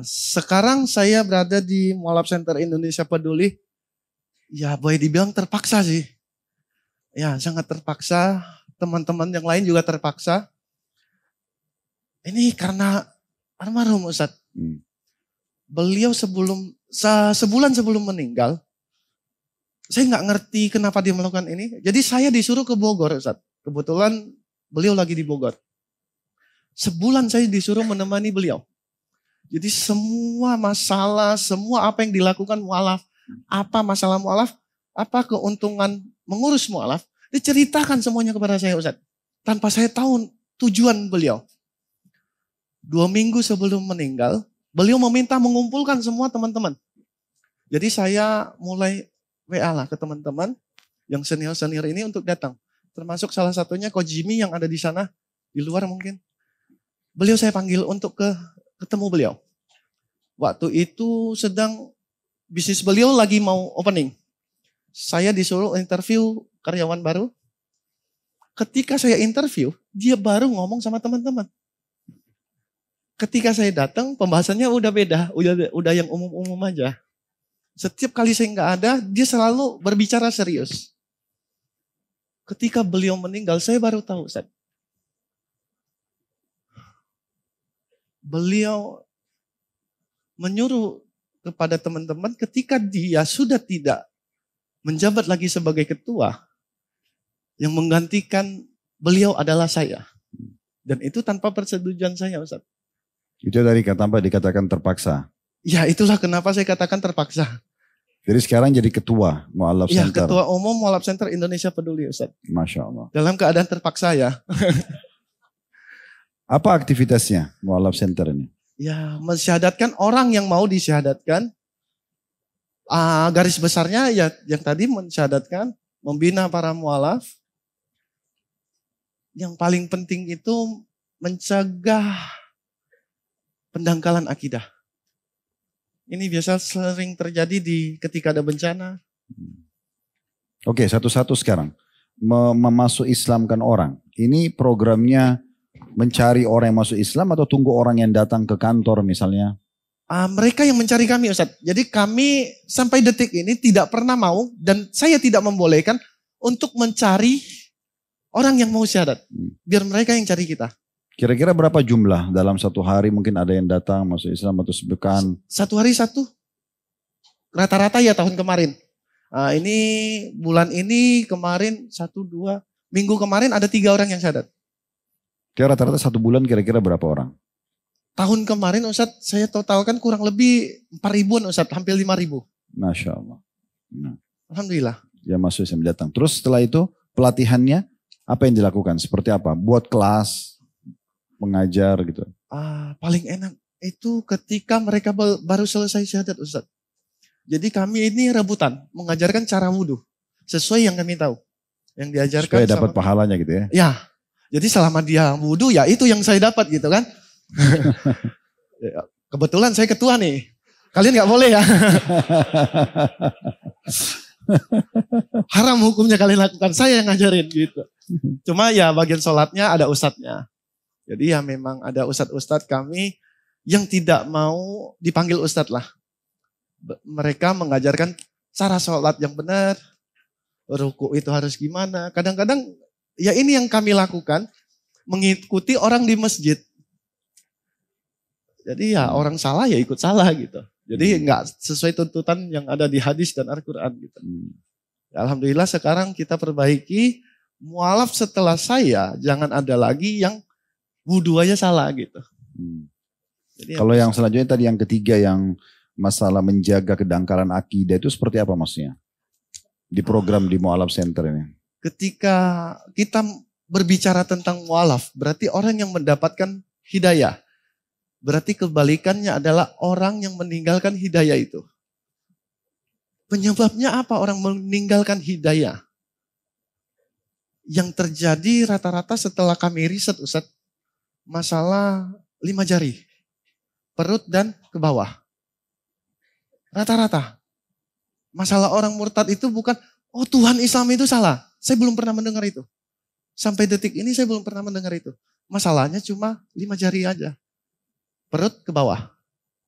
Sekarang saya berada di Mualaf Center Indonesia Peduli Ya boleh dibilang terpaksa sih. Ya sangat terpaksa. Teman-teman yang lain juga terpaksa. Ini karena almarhum Ustadz. Beliau sebulan sebelum meninggal, saya nggak ngerti kenapa dia melakukan ini. Jadi saya disuruh ke Bogor Ustadz. Kebetulan beliau lagi di Bogor. Sebulan saya disuruh menemani beliau. Jadi semua masalah, semua apa yang dilakukan mualaf, apa masalah mualaf, apa keuntungan mengurus mualaf, diceritakan semuanya kepada saya Ustadz. Tanpa saya tahu tujuan beliau. 2 minggu sebelum meninggal, beliau meminta mengumpulkan semua teman-teman. Jadi saya mulai WA lah ke teman-teman yang senior-senior ini untuk datang. Termasuk salah satunya Coach Jimmy yang ada di sana, di luar mungkin. Beliau saya panggil untuk ketemu beliau. Waktu itu sedang bisnis beliau lagi mau opening. Saya disuruh interview karyawan baru. Ketika saya interview, dia baru ngomong sama teman-teman. Ketika saya datang, pembahasannya udah beda, udah yang umum-umum aja. Setiap kali saya nggak ada, dia selalu berbicara serius. Ketika beliau meninggal, saya baru tahu, Ustaz. Beliau menyuruh kepada teman-teman ketika dia sudah tidak menjabat lagi sebagai ketua, yang menggantikan beliau adalah saya. Dan itu tanpa persetujuan saya, Ustaz. Itu dari tanpa dikatakan terpaksa. Ya itulah kenapa saya katakan terpaksa. Jadi sekarang jadi ketua Mu'alaf Ya, Center. ketua umum Mu'alaf Center Indonesia Peduli, Ustaz. Masya Allah. Dalam keadaan terpaksa ya. Apa aktivitasnya Mu'alaf Center ini? Ya, mensyahadatkan orang yang mau disyahadatkan. Garis besarnya ya yang tadi mensyahadatkan, membina para mu'alaf. Yang paling penting itu mencegah pendangkalan akidah. Ini biasa sering terjadi ketika ada bencana. Oke, satu-satu sekarang. Memasuk Islamkan orang. Ini programnya mencari orang yang masuk Islam atau tunggu orang yang datang ke kantor misalnya? Mereka yang mencari kami, Ustaz. Jadi kami sampai detik ini tidak pernah mau dan saya tidak membolehkan untuk mencari orang yang mau syahadat. Biar mereka yang cari kita. Kira-kira berapa jumlah dalam satu hari mungkin ada yang datang masuk Islam atau sepekan? Satu hari satu. Rata-rata ya tahun kemarin. Ini bulan ini kemarin 1, 2. Minggu kemarin ada 3 orang yang syahadat. Kira rata-rata 1 bulan kira-kira berapa orang? Tahun kemarin Ustadz saya totalkan kurang lebih 4.000-an Ustadz. Hampir 5.000. Masya Allah. Nah. Alhamdulillah. Ya masuk Islam datang. Terus setelah itu pelatihannya apa yang dilakukan? Seperti apa? Buat kelas, mengajar gitu. Paling enak itu ketika mereka baru selesai syahadat Ustaz. Jadi kami ini rebutan mengajarkan cara wudhu sesuai yang kami tahu. Yang diajarkan. Supaya dapat pahalanya gitu ya. Ya. Jadi selama dia wudhu ya itu yang saya dapat gitu kan. Kebetulan saya ketua nih. Kalian gak boleh ya. Haram hukumnya kalian lakukan. Saya yang ngajarin gitu. Cuma ya bagian sholatnya ada ustadznya. Jadi ya memang ada ustadz-ustadz kami yang tidak mau dipanggil ustadz lah. Mereka mengajarkan cara sholat yang benar. Ruku itu harus gimana. Kadang-kadang ya ini yang kami lakukan. Mengikuti orang di masjid. Jadi ya orang salah ya ikut salah gitu. Jadi nggak sesuai tuntutan yang ada di hadis dan Al-Quran gitu. Ya, alhamdulillah sekarang kita perbaiki. Mualaf setelah saya jangan ada lagi yang wudhu aja salah gitu. Jadi kalau yang selanjutnya tadi yang ketiga yang masalah menjaga kedangkalan akidah itu seperti apa maksudnya? Di program di Mu'alaf Center ini. Ketika kita berbicara tentang mu'alaf berarti orang yang mendapatkan hidayah. Berarti kebalikannya adalah orang yang meninggalkan hidayah itu. Penyebabnya apa orang meninggalkan hidayah? Yang terjadi rata-rata setelah kami riset Ustaz, masalah 5 jari. Perut dan ke bawah. Rata-rata. Masalah orang murtad itu bukan, oh Tuhan Islam itu salah. Saya belum pernah mendengar itu. Sampai detik ini saya belum pernah mendengar itu. Masalahnya cuma 5 jari aja. Perut ke bawah.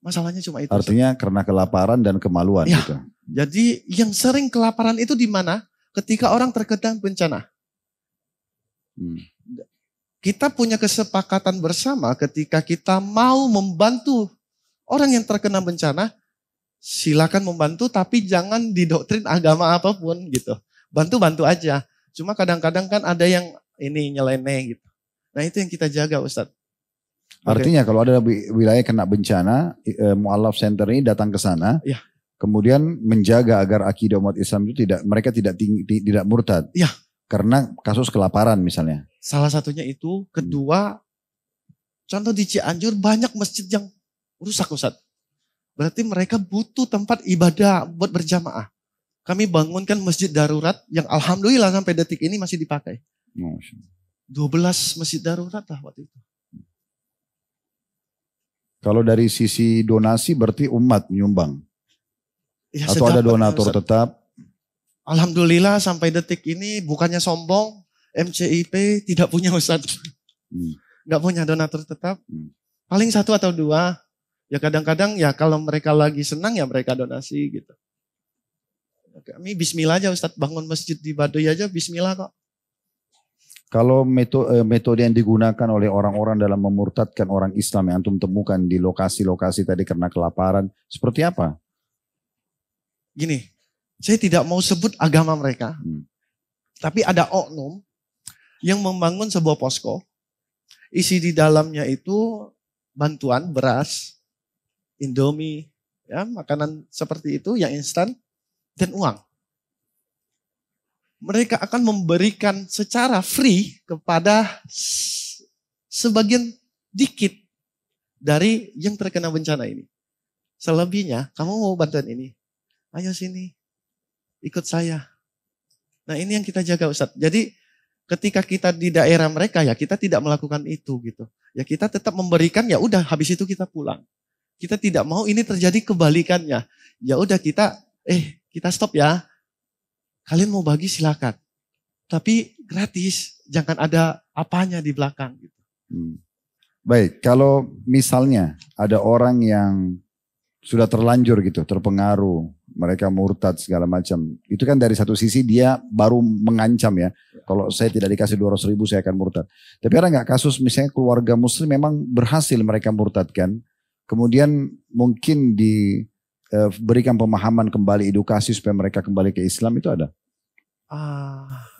Masalahnya cuma itu. Artinya karena kelaparan dan kemaluan Ya. gitu. Jadi yang sering kelaparan itu di mana? Ketika orang terkena bencana. Kita punya kesepakatan bersama ketika kita mau membantu orang yang terkena bencana, silakan membantu tapi jangan didoktrin agama apapun gitu. Bantu-bantu aja. Cuma kadang-kadang kan ada yang ini nyeleneh gitu. Nah itu yang kita jaga Ustadz. Artinya kalau ada wilayah kena bencana, Mu'allaf Center ini datang ke sana, Ya. kemudian menjaga agar akidah umat Islam itu mereka tidak murtad. Ya. Karena kasus kelaparan misalnya. Salah satunya itu. Kedua, contoh di Cianjur banyak masjid yang rusak Ustadz. Berarti mereka butuh tempat ibadah buat berjamaah. Kami bangunkan masjid darurat yang alhamdulillah sampai detik ini masih dipakai. 12 masjid darurat lah waktu itu. Kalau dari sisi donasi berarti umat menyumbang. Ya, atau ada sedapatnya, donatur Ustadz. tetap. Alhamdulillah sampai detik ini bukannya sombong, MCIP tidak punya Ustadz. Nggak punya donatur tetap. Paling 1 atau 2. Ya kadang-kadang ya kalau mereka lagi senang ya mereka donasi gitu. Kami bismillah aja Ustadz, bangun masjid di Baduy aja bismillah kok. Kalau metode yang digunakan oleh orang-orang dalam memurtadkan orang Islam yang antum temukan di lokasi-lokasi tadi karena kelaparan, seperti apa? Gini, saya tidak mau sebut agama mereka. Tapi ada oknum yang membangun sebuah posko. Isi di dalamnya itu bantuan beras, Indomie, ya makanan seperti itu yang instan dan uang. Mereka akan memberikan secara free kepada sebagian dikit dari yang terkena bencana ini. Selebihnya, kamu mau bantuan ini? Ayo sini, ikut saya. Nah ini yang kita jaga Ustadz. Jadi ketika kita di daerah mereka ya kita tidak melakukan itu gitu. Ya kita tetap memberikan ya udah habis itu kita pulang. Kita tidak mau ini terjadi kebalikannya. Ya udah kita stop ya. Kalian mau bagi silakan. Tapi gratis, jangan ada apanya di belakang gitu. Baik, kalau misalnya ada orang yang sudah terlanjur gitu, terpengaruh, mereka murtad segala macam. Itu kan dari satu sisi dia baru mengancam ya. Kalau saya tidak dikasih 200.000 saya akan murtad. Tapi ada nggak kasus misalnya keluarga muslim memang berhasil mereka murtadkan. Kemudian mungkin berikan pemahaman kembali, edukasi supaya mereka kembali ke Islam, itu ada?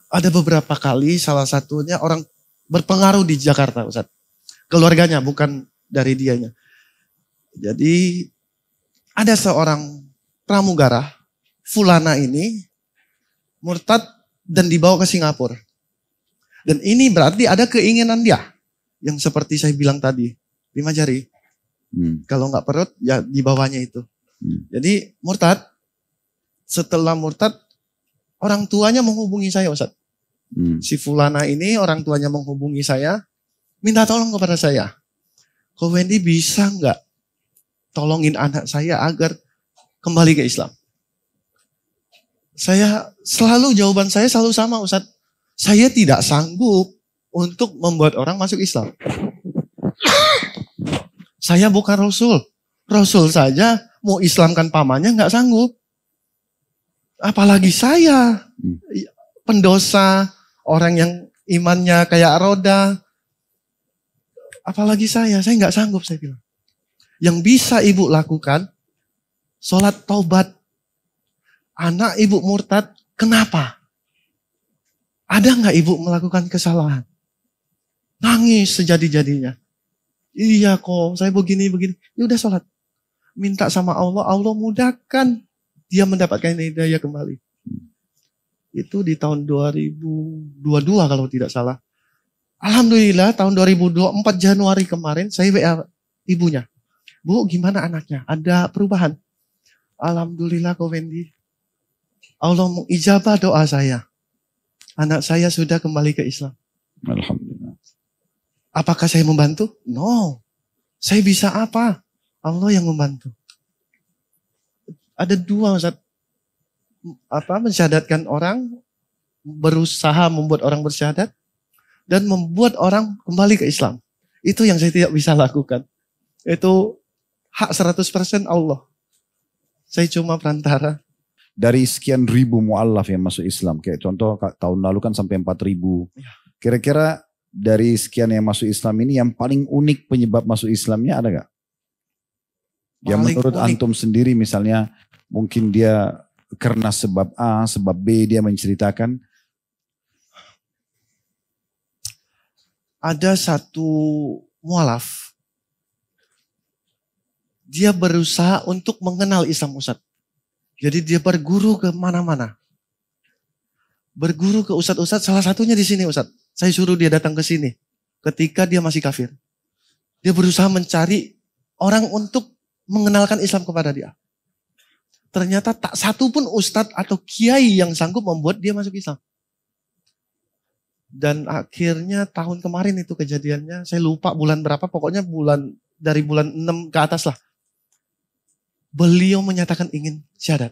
Ada beberapa kali, salah satunya orang berpengaruh di Jakarta Ustaz. Keluarganya, bukan dari dianya. Jadi ada seorang pramugara, fulana ini murtad dan dibawa ke Singapura. Dan ini berarti ada keinginan dia. Yang seperti saya bilang tadi, 5 jari. Kalau nggak perut, ya di bawahnya itu. Jadi murtad, setelah murtad, orang tuanya menghubungi saya Ustaz. Si fulana ini orang tuanya menghubungi saya, minta tolong kepada saya. Ko Wendy bisa nggak tolongin anak saya agar kembali ke Islam? Jawaban saya selalu sama Ustaz. Saya tidak sanggup untuk membuat orang masuk Islam. Saya bukan Rasul. Rasul saja mau Islamkan pamannya nggak sanggup. Apalagi saya, pendosa, orang yang imannya kayak roda. Apalagi saya nggak sanggup saya bilang. Yang bisa ibu lakukan, sholat taubat. Anak ibu murtad, kenapa? Ada nggak ibu melakukan kesalahan? Nangis sejadi-jadinya. Iya kok, saya begini. Ya udah sholat. Minta sama Allah, Allah mudahkan dia mendapatkan hidayah kembali. Itu di tahun 2022 kalau tidak salah. Alhamdulillah tahun 2024 Januari kemarin saya WA ibunya. Bu gimana anaknya? Ada perubahan? Alhamdulillah Ko Wendy. Allah mengijabah doa saya. Anak saya sudah kembali ke Islam. Alhamdulillah. Apakah saya membantu? No. Saya bisa apa? Allah yang membantu. Ada 2 Ustaz. Mensyahadatkan orang, berusaha membuat orang bersyahadat, dan membuat orang kembali ke Islam. Itu yang saya tidak bisa lakukan. Itu Hak 100% Allah. Saya cuma perantara. Dari sekian ribu mu'allaf yang masuk Islam, kayak contoh tahun lalu kan sampai 4.000. Kira-kira dari sekian yang masuk Islam ini yang paling unik penyebab masuk Islamnya ada gak? Yang menurut antum sendiri misalnya mungkin dia karena sebab A, sebab B dia menceritakan. Ada satu mu'alaf. Dia berusaha untuk mengenal Islam Ustadz. Jadi dia berguru ke mana-mana. Berguru ke ustadz-ustadz, salah satunya di sini Ustadz. Saya suruh dia datang ke sini ketika dia masih kafir. Dia berusaha mencari orang untuk mengenalkan Islam kepada dia. Ternyata tak satu pun ustadz atau kiai yang sanggup membuat dia masuk Islam. Dan akhirnya tahun kemarin itu kejadiannya, saya lupa bulan berapa, pokoknya dari bulan 6 ke atas lah. Beliau menyatakan ingin syahadat.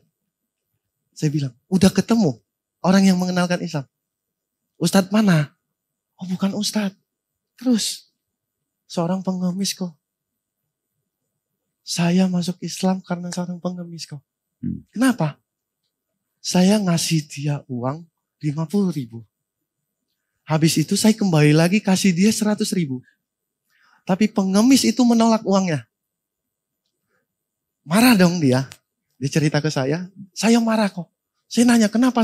Saya bilang, udah ketemu orang yang mengenalkan Islam. Ustadz mana? Oh bukan Ustadz. Terus, seorang pengemis kok. Saya masuk Islam karena seorang pengemis kok. Kenapa? Saya ngasih dia uang 50.000. Habis itu saya kembali lagi kasih dia 100.000. Tapi pengemis itu menolak uangnya. Marah dong dia. Dia cerita ke saya marah kok. Saya nanya, kenapa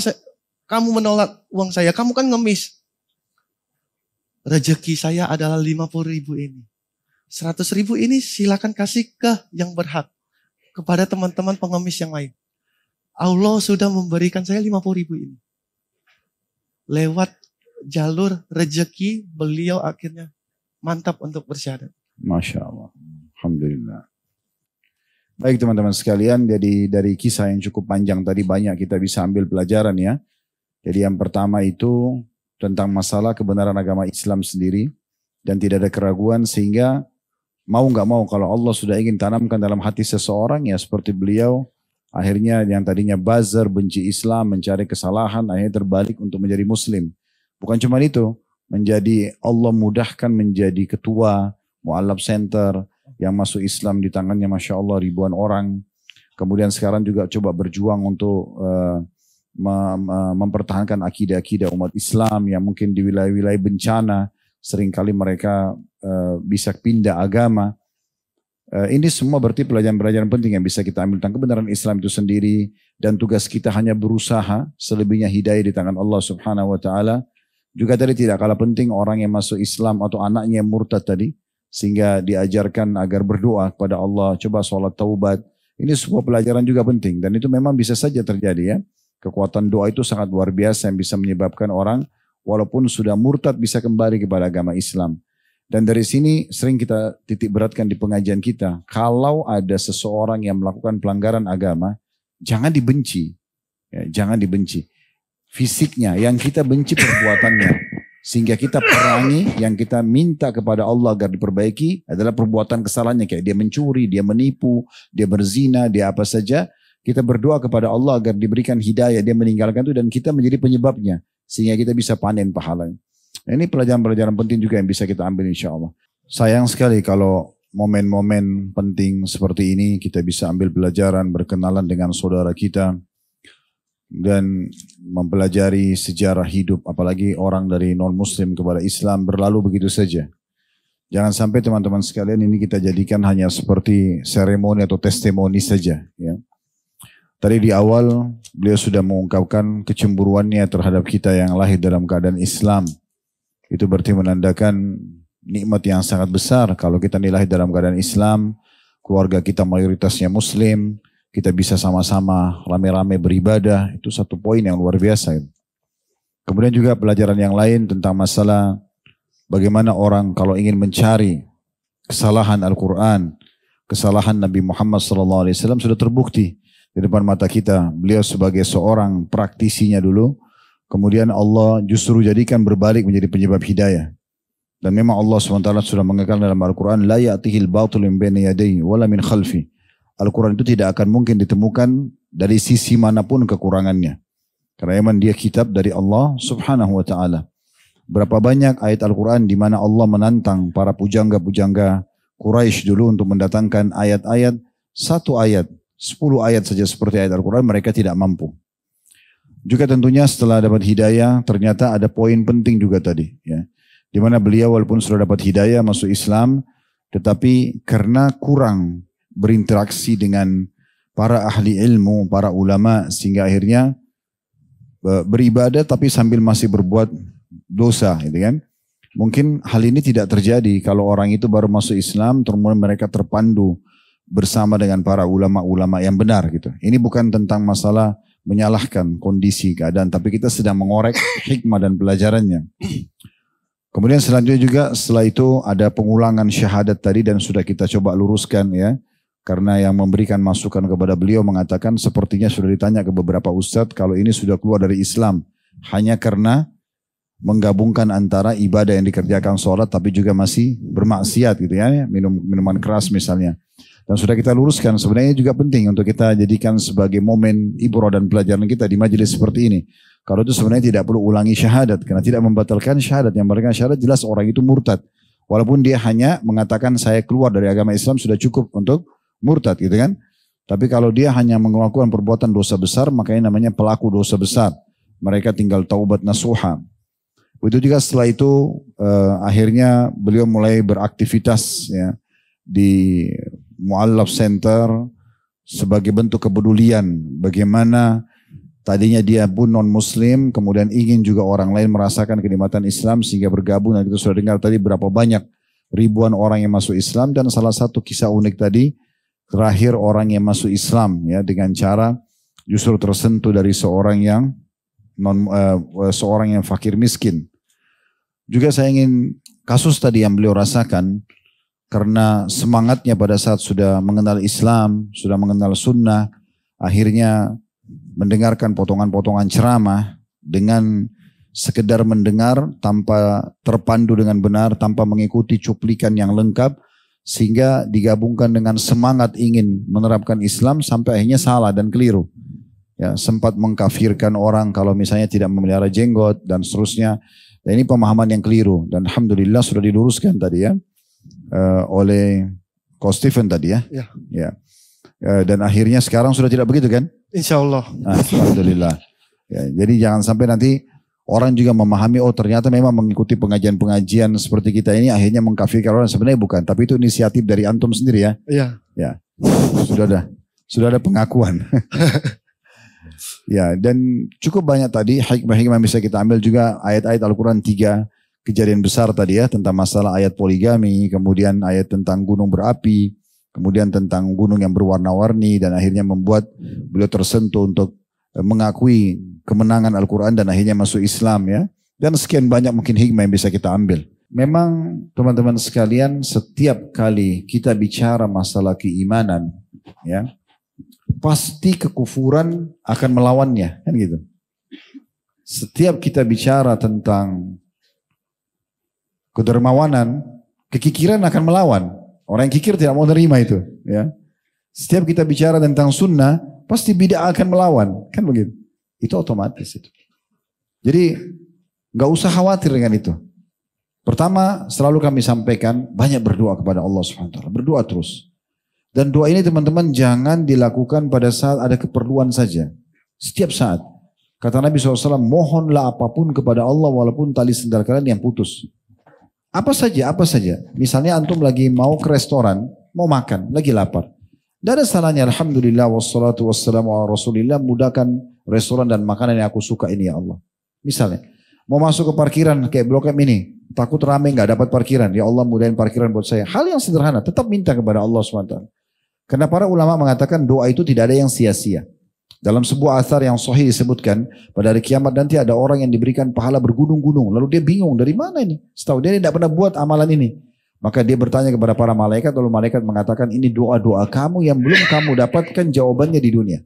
kamu menolak uang saya? Kamu kan ngemis. Rezeki saya adalah 50.000 ini. 100.000 ini silakan kasih ke yang berhak. Kepada teman-teman pengemis yang lain. Allah sudah memberikan saya 50.000 ini. Lewat jalur rezeki, beliau akhirnya mantap untuk bersyahadat. Masya Allah. Alhamdulillah. Baik teman-teman sekalian, jadi dari kisah yang cukup panjang tadi banyak kita bisa ambil pelajaran ya. Jadi yang pertama itu tentang masalah kebenaran agama Islam sendiri dan tidak ada keraguan sehingga mau nggak mau kalau Allah sudah ingin tanamkan dalam hati seseorang ya seperti beliau akhirnya yang tadinya bazar, benci Islam, mencari kesalahan akhirnya terbalik untuk menjadi muslim. Bukan cuma itu, menjadi Allah mudahkan menjadi ketua Mu'allaf Center yang masuk Islam di tangannya Masya Allah ribuan orang. Kemudian sekarang juga coba berjuang untuk mempertahankan akidah-akidah umat Islam yang mungkin di wilayah-wilayah bencana seringkali mereka bisa pindah agama. Ini semua berarti pelajaran-pelajaran penting yang bisa kita ambil tentang kebenaran Islam itu sendiri dan tugas kita hanya berusaha, selebihnya hidayah di tangan Allah Subhanahu wa taala. Juga tadi tidak kalah penting orang yang masuk Islam atau anaknya yang murtad tadi sehingga diajarkan agar berdoa kepada Allah, coba sholat taubat. Ini sebuah pelajaran juga penting dan itu memang bisa saja terjadi ya. Kekuatan doa itu sangat luar biasa yang bisa menyebabkan orang walaupun sudah murtad bisa kembali kepada agama Islam. Dan dari sini sering kita titik beratkan di pengajian kita. Kalau ada seseorang yang melakukan pelanggaran agama, jangan dibenci. Ya, jangan dibenci. Fisiknya, yang kita benci perbuatannya. Sehingga kita perangi, yang kita minta kepada Allah agar diperbaiki adalah perbuatan kesalahannya. Kayak dia mencuri, dia menipu, dia berzina, dia apa saja. Kita berdoa kepada Allah agar diberikan hidayah, dia meninggalkan itu dan kita menjadi penyebabnya. Sehingga kita bisa panen pahalanya. Nah, ini pelajaran-pelajaran penting juga yang bisa kita ambil insya Allah. Sayang sekali kalau momen-momen penting seperti ini kita bisa ambil pelajaran, berkenalan dengan saudara kita dan mempelajari sejarah hidup apalagi orang dari non-muslim kepada Islam berlalu begitu saja. Jangan sampai teman-teman sekalian ini kita jadikan hanya seperti seremoni atau testimoni saja. Ya. Tadi di awal beliau sudah mengungkapkan kecemburuannya terhadap kita yang lahir dalam keadaan Islam. Itu berarti menandakan nikmat yang sangat besar kalau kita lahir dalam keadaan Islam, keluarga kita mayoritasnya Muslim, kita bisa sama-sama rame-rame beribadah, itu satu poin yang luar biasa. Kemudian juga pelajaran yang lain tentang masalah bagaimana orang kalau ingin mencari kesalahan Al-Quran, kesalahan Nabi Muhammad SAW sudah terbukti di depan mata kita. Beliau sebagai seorang praktisinya dulu, kemudian Allah justru jadikan berbalik menjadi penyebab hidayah. Dan memang Allah SWT sudah mengatakan dalam Al-Quran, La ya'tihil batil min baini yadayhi wala min khalfi. Al-Quran itu tidak akan mungkin ditemukan dari sisi manapun kekurangannya. Karena memang dia kitab dari Allah Subhanahu wa ta'ala. Berapa banyak ayat Al-Quran di mana Allah menantang para pujangga-pujangga Quraisy dulu untuk mendatangkan ayat-ayat, 1 ayat, 10 ayat saja seperti ayat Al-Quran, mereka tidak mampu. Juga tentunya setelah dapat hidayah, ternyata ada poin penting juga tadi. Ya. Di mana beliau walaupun sudah dapat hidayah masuk Islam, tetapi karena kurang berinteraksi dengan para ahli ilmu, para ulama, sehingga akhirnya beribadah tapi sambil masih berbuat dosa, gitu kan. Mungkin hal ini tidak terjadi kalau orang itu baru masuk Islam, kemudian mereka terpandu bersama dengan para ulama-ulama yang benar gitu. Ini bukan tentang masalah menyalahkan kondisi keadaan, tapi kita sedang mengorek hikmah dan pelajarannya. Kemudian selanjutnya juga setelah itu ada pengulangan syahadat tadi dan sudah kita coba luruskan ya. Karena yang memberikan masukan kepada beliau mengatakan sepertinya sudah ditanya ke beberapa ustadz kalau ini sudah keluar dari Islam. Hanya karena menggabungkan antara ibadah yang dikerjakan sholat tapi juga masih bermaksiat gitu ya, minuman keras misalnya. Dan sudah kita luruskan sebenarnya juga penting untuk kita jadikan sebagai momen ibrah dan pelajaran kita di majelis seperti ini. Kalau itu sebenarnya tidak perlu ulangi syahadat karena tidak membatalkan syahadat. Yang membatalkan syahadat jelas orang itu murtad. Walaupun dia hanya mengatakan saya keluar dari agama Islam sudah cukup untuk murtad gitu kan. Tapi kalau dia hanya melakukan perbuatan dosa besar makanya namanya pelaku dosa besar. Mereka tinggal taubat nasuha. Begitu juga setelah itu akhirnya beliau mulai beraktivitas ya di Mu'allaf Center sebagai bentuk kepedulian bagaimana tadinya dia pun non muslim kemudian ingin juga orang lain merasakan kenikmatan Islam sehingga bergabung dan kita sudah dengar tadi berapa banyak ribuan orang yang masuk Islam dan salah satu kisah unik tadi terakhir orang yang masuk Islam ya dengan cara justru tersentuh dari seorang yang seorang yang fakir miskin. Juga saya ingin kasus tadi yang beliau rasakan karena semangatnya pada saat sudah mengenal Islam, sudah mengenal sunnah, akhirnya mendengarkan potongan-potongan ceramah dengan sekedar mendengar tanpa terpandu dengan benar, tanpa mengikuti cuplikan yang lengkap, sehingga digabungkan dengan semangat ingin menerapkan Islam sampai akhirnya salah dan keliru. Ya, sempat mengkafirkan orang kalau misalnya tidak memelihara jenggot dan seterusnya. Dan ini pemahaman yang keliru dan alhamdulillah sudah diluruskan tadi ya oleh Coach Stephen tadi ya. Ya. Dan akhirnya sekarang sudah tidak begitu kan? Insya Allah. Alhamdulillah. Ya, jadi jangan sampai nanti orang juga memahami oh ternyata memang mengikuti pengajian-pengajian seperti kita ini akhirnya mengkafirkan orang, sebenarnya bukan. Tapi itu inisiatif dari antum sendiri ya. Iya. Ya. Sudah ada pengakuan. Ya, dan cukup banyak tadi hikmah-hikmah yang bisa kita ambil juga ayat-ayat Al-Quran 3 kejadian besar tadi ya tentang masalah ayat poligami, kemudian ayat tentang gunung berapi, kemudian tentang gunung yang berwarna-warni dan akhirnya membuat beliau tersentuh untuk mengakui kemenangan Al-Quran dan akhirnya masuk Islam ya. Dan sekian banyak mungkin hikmah yang bisa kita ambil. Memang teman-teman sekalian setiap kali kita bicara masalah keimanan ya, pasti kekufuran akan melawannya, kan gitu. Setiap kita bicara tentang kedermawanan, kekikiran akan melawan. Orang yang kikir tidak mau terima itu, ya. Setiap kita bicara tentang sunnah, pasti bid'ah akan melawan, kan begitu. Itu otomatis itu. Jadi nggak usah khawatir dengan itu. Pertama, selalu kami sampaikan banyak berdoa kepada Allah SWT. Berdoa terus. Dan doa ini teman-teman jangan dilakukan pada saat ada keperluan saja. Setiap saat. Kata Nabi SAW, mohonlah apapun kepada Allah walaupun tali sendal kalian yang putus. Apa saja. Misalnya antum lagi mau ke restoran, mau makan, lagi lapar. Tidak ada salahnya, alhamdulillah, wassalatu wassalamu ala rasulillah, mudahkan restoran dan makanan yang aku suka ini ya Allah. Misalnya, mau masuk ke parkiran kayak Blok M ini, takut rame nggak dapat parkiran, ya Allah mudahin parkiran buat saya. Hal yang sederhana, tetap minta kepada Allah SWT. Karena para ulama mengatakan doa itu tidak ada yang sia-sia. Dalam sebuah athar yang sahih disebutkan, pada hari kiamat nanti ada orang yang diberikan pahala bergunung-gunung. Lalu dia bingung, dari mana ini? Setahu dia tidak pernah buat amalan ini. Maka dia bertanya kepada para malaikat, lalu malaikat mengatakan ini doa-doa kamu yang belum kamu dapatkan jawabannya di dunia.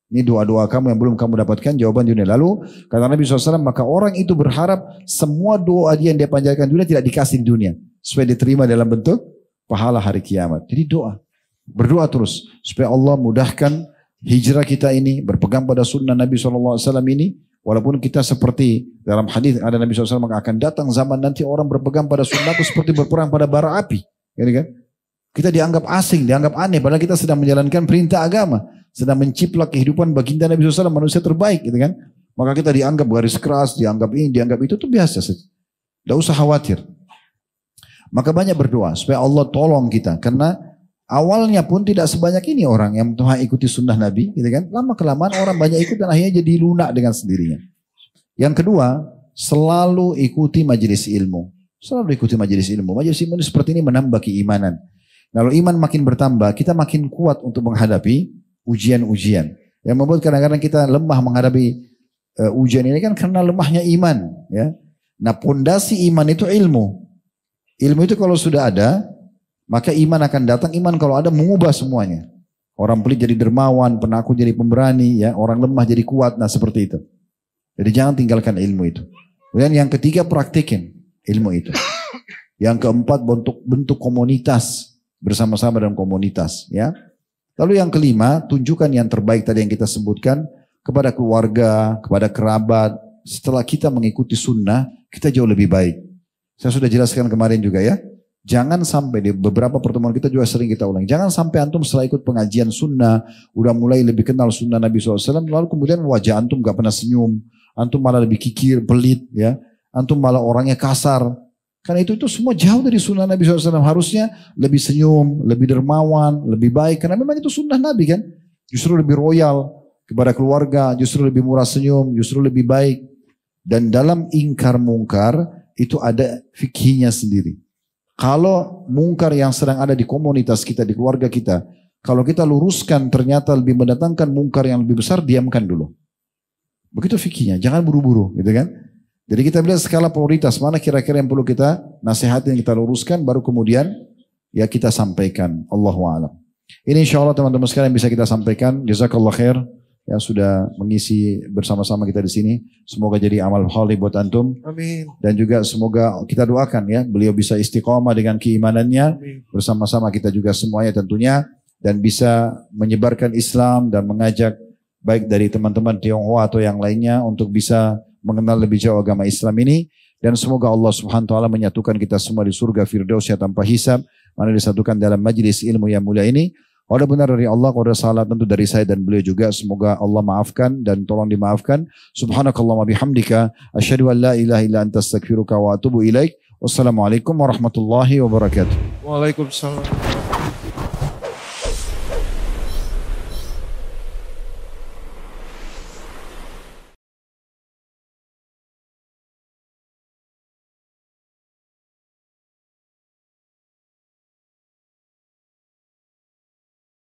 Ini doa-doa kamu yang belum kamu dapatkan jawaban di dunia. Lalu kata Nabi SAW, maka orang itu berharap semua doa dia yang dia panjatkan di dunia tidak dikasih di dunia. Supaya diterima dalam bentuk pahala hari kiamat. Jadi doa. Berdoa terus supaya Allah mudahkan hijrah kita ini, berpegang pada sunnah Nabi SAW ini. Walaupun kita seperti dalam hadis ada Nabi SAW akan datang zaman nanti orang berpegang pada sunnahku seperti berperang pada bara api. Gitu kan? Kita dianggap asing, dianggap aneh, padahal kita sedang menjalankan perintah agama, sedang menciplak kehidupan baginda Nabi SAW, manusia terbaik, gitu kan? Maka kita dianggap garis keras, dianggap ini, dianggap itu biasa saja. Tidak usah khawatir. Maka banyak berdoa supaya Allah tolong kita, karena awalnya pun tidak sebanyak ini orang yang Tuhan ikuti sunnah Nabi, gitu kan? Lama kelamaan orang banyak ikut dan akhirnya jadi lunak dengan sendirinya. Yang kedua, selalu ikuti majelis ilmu. Selalu ikuti majelis ilmu. Majelis ilmu seperti ini menambah keimanan. Kalau iman makin bertambah, kita makin kuat untuk menghadapi ujian-ujian. Yang membuat kadang-kadang kita lemah menghadapi ujian ini kan karena lemahnya iman. Ya. Nah, pondasi iman itu ilmu. Ilmu itu kalau sudah ada, maka iman akan datang. Iman kalau ada mengubah semuanya. Orang pelit jadi dermawan, penakut jadi pemberani, ya. Orang lemah jadi kuat. Nah, seperti itu. Jadi jangan tinggalkan ilmu itu. Kemudian yang ketiga, praktikin ilmu itu. Yang keempat, bentuk komunitas. Bersama-sama dalam komunitas, ya. Lalu yang kelima, tunjukkan yang terbaik tadi yang kita sebutkan kepada keluarga, kepada kerabat. Setelah kita mengikuti sunnah, kita jauh lebih baik. Saya sudah jelaskan kemarin juga, ya. Jangan sampai di beberapa pertemuan kita juga sering kita ulang. Jangan sampai antum setelah ikut pengajian sunnah, udah mulai lebih kenal sunnah Nabi SAW, lalu kemudian wajah antum gak pernah senyum, antum malah lebih kikir, pelit, ya. Antum malah orangnya kasar. Karena itu semua jauh dari sunnah Nabi SAW. Harusnya lebih senyum, lebih dermawan, lebih baik. Karena memang itu sunnah Nabi kan. Justru lebih royal kepada keluarga, justru lebih murah senyum, justru lebih baik. Dan dalam ingkar mungkar itu ada fikihnya sendiri. Kalau mungkar yang sedang ada di komunitas kita, di keluarga kita, kalau kita luruskan ternyata lebih mendatangkan mungkar yang lebih besar, diamkan dulu. Begitu fikihnya, jangan buru-buru gitu kan. Jadi kita lihat skala prioritas, mana kira-kira yang perlu kita nasihatin, kita luruskan, baru kemudian ya kita sampaikan. Allahu a'lam. Ini insya Allah teman-teman sekalian bisa kita sampaikan. Jazakallah khair ya sudah mengisi bersama-sama kita di sini. Semoga jadi amal khali buat antum. Amin. Dan juga semoga kita doakan ya beliau bisa istiqomah dengan keimanannya. Amin. Bersama-sama kita juga semuanya tentunya. Dan bisa menyebarkan Islam dan mengajak baik dari teman-teman Tionghoa atau yang lainnya untuk bisa mengenal lebih jauh agama Islam ini, dan semoga Allah Subhanahu wa taala menyatukan kita semua di surga Firdausnya tanpa hisab, mana disatukan dalam majlis ilmu yang mulia ini. Kalau benar dari Allah, kalau salah tentu dari saya dan beliau juga. Semoga Allah maafkan dan tolong dimaafkan. Subhanakallahumma bihamdika asyhadu an la ilaha illa anta astaghfiruka wa atubu ilaik. Wassalamualaikum warahmatullahi wabarakatuh. Waalaikumsalam.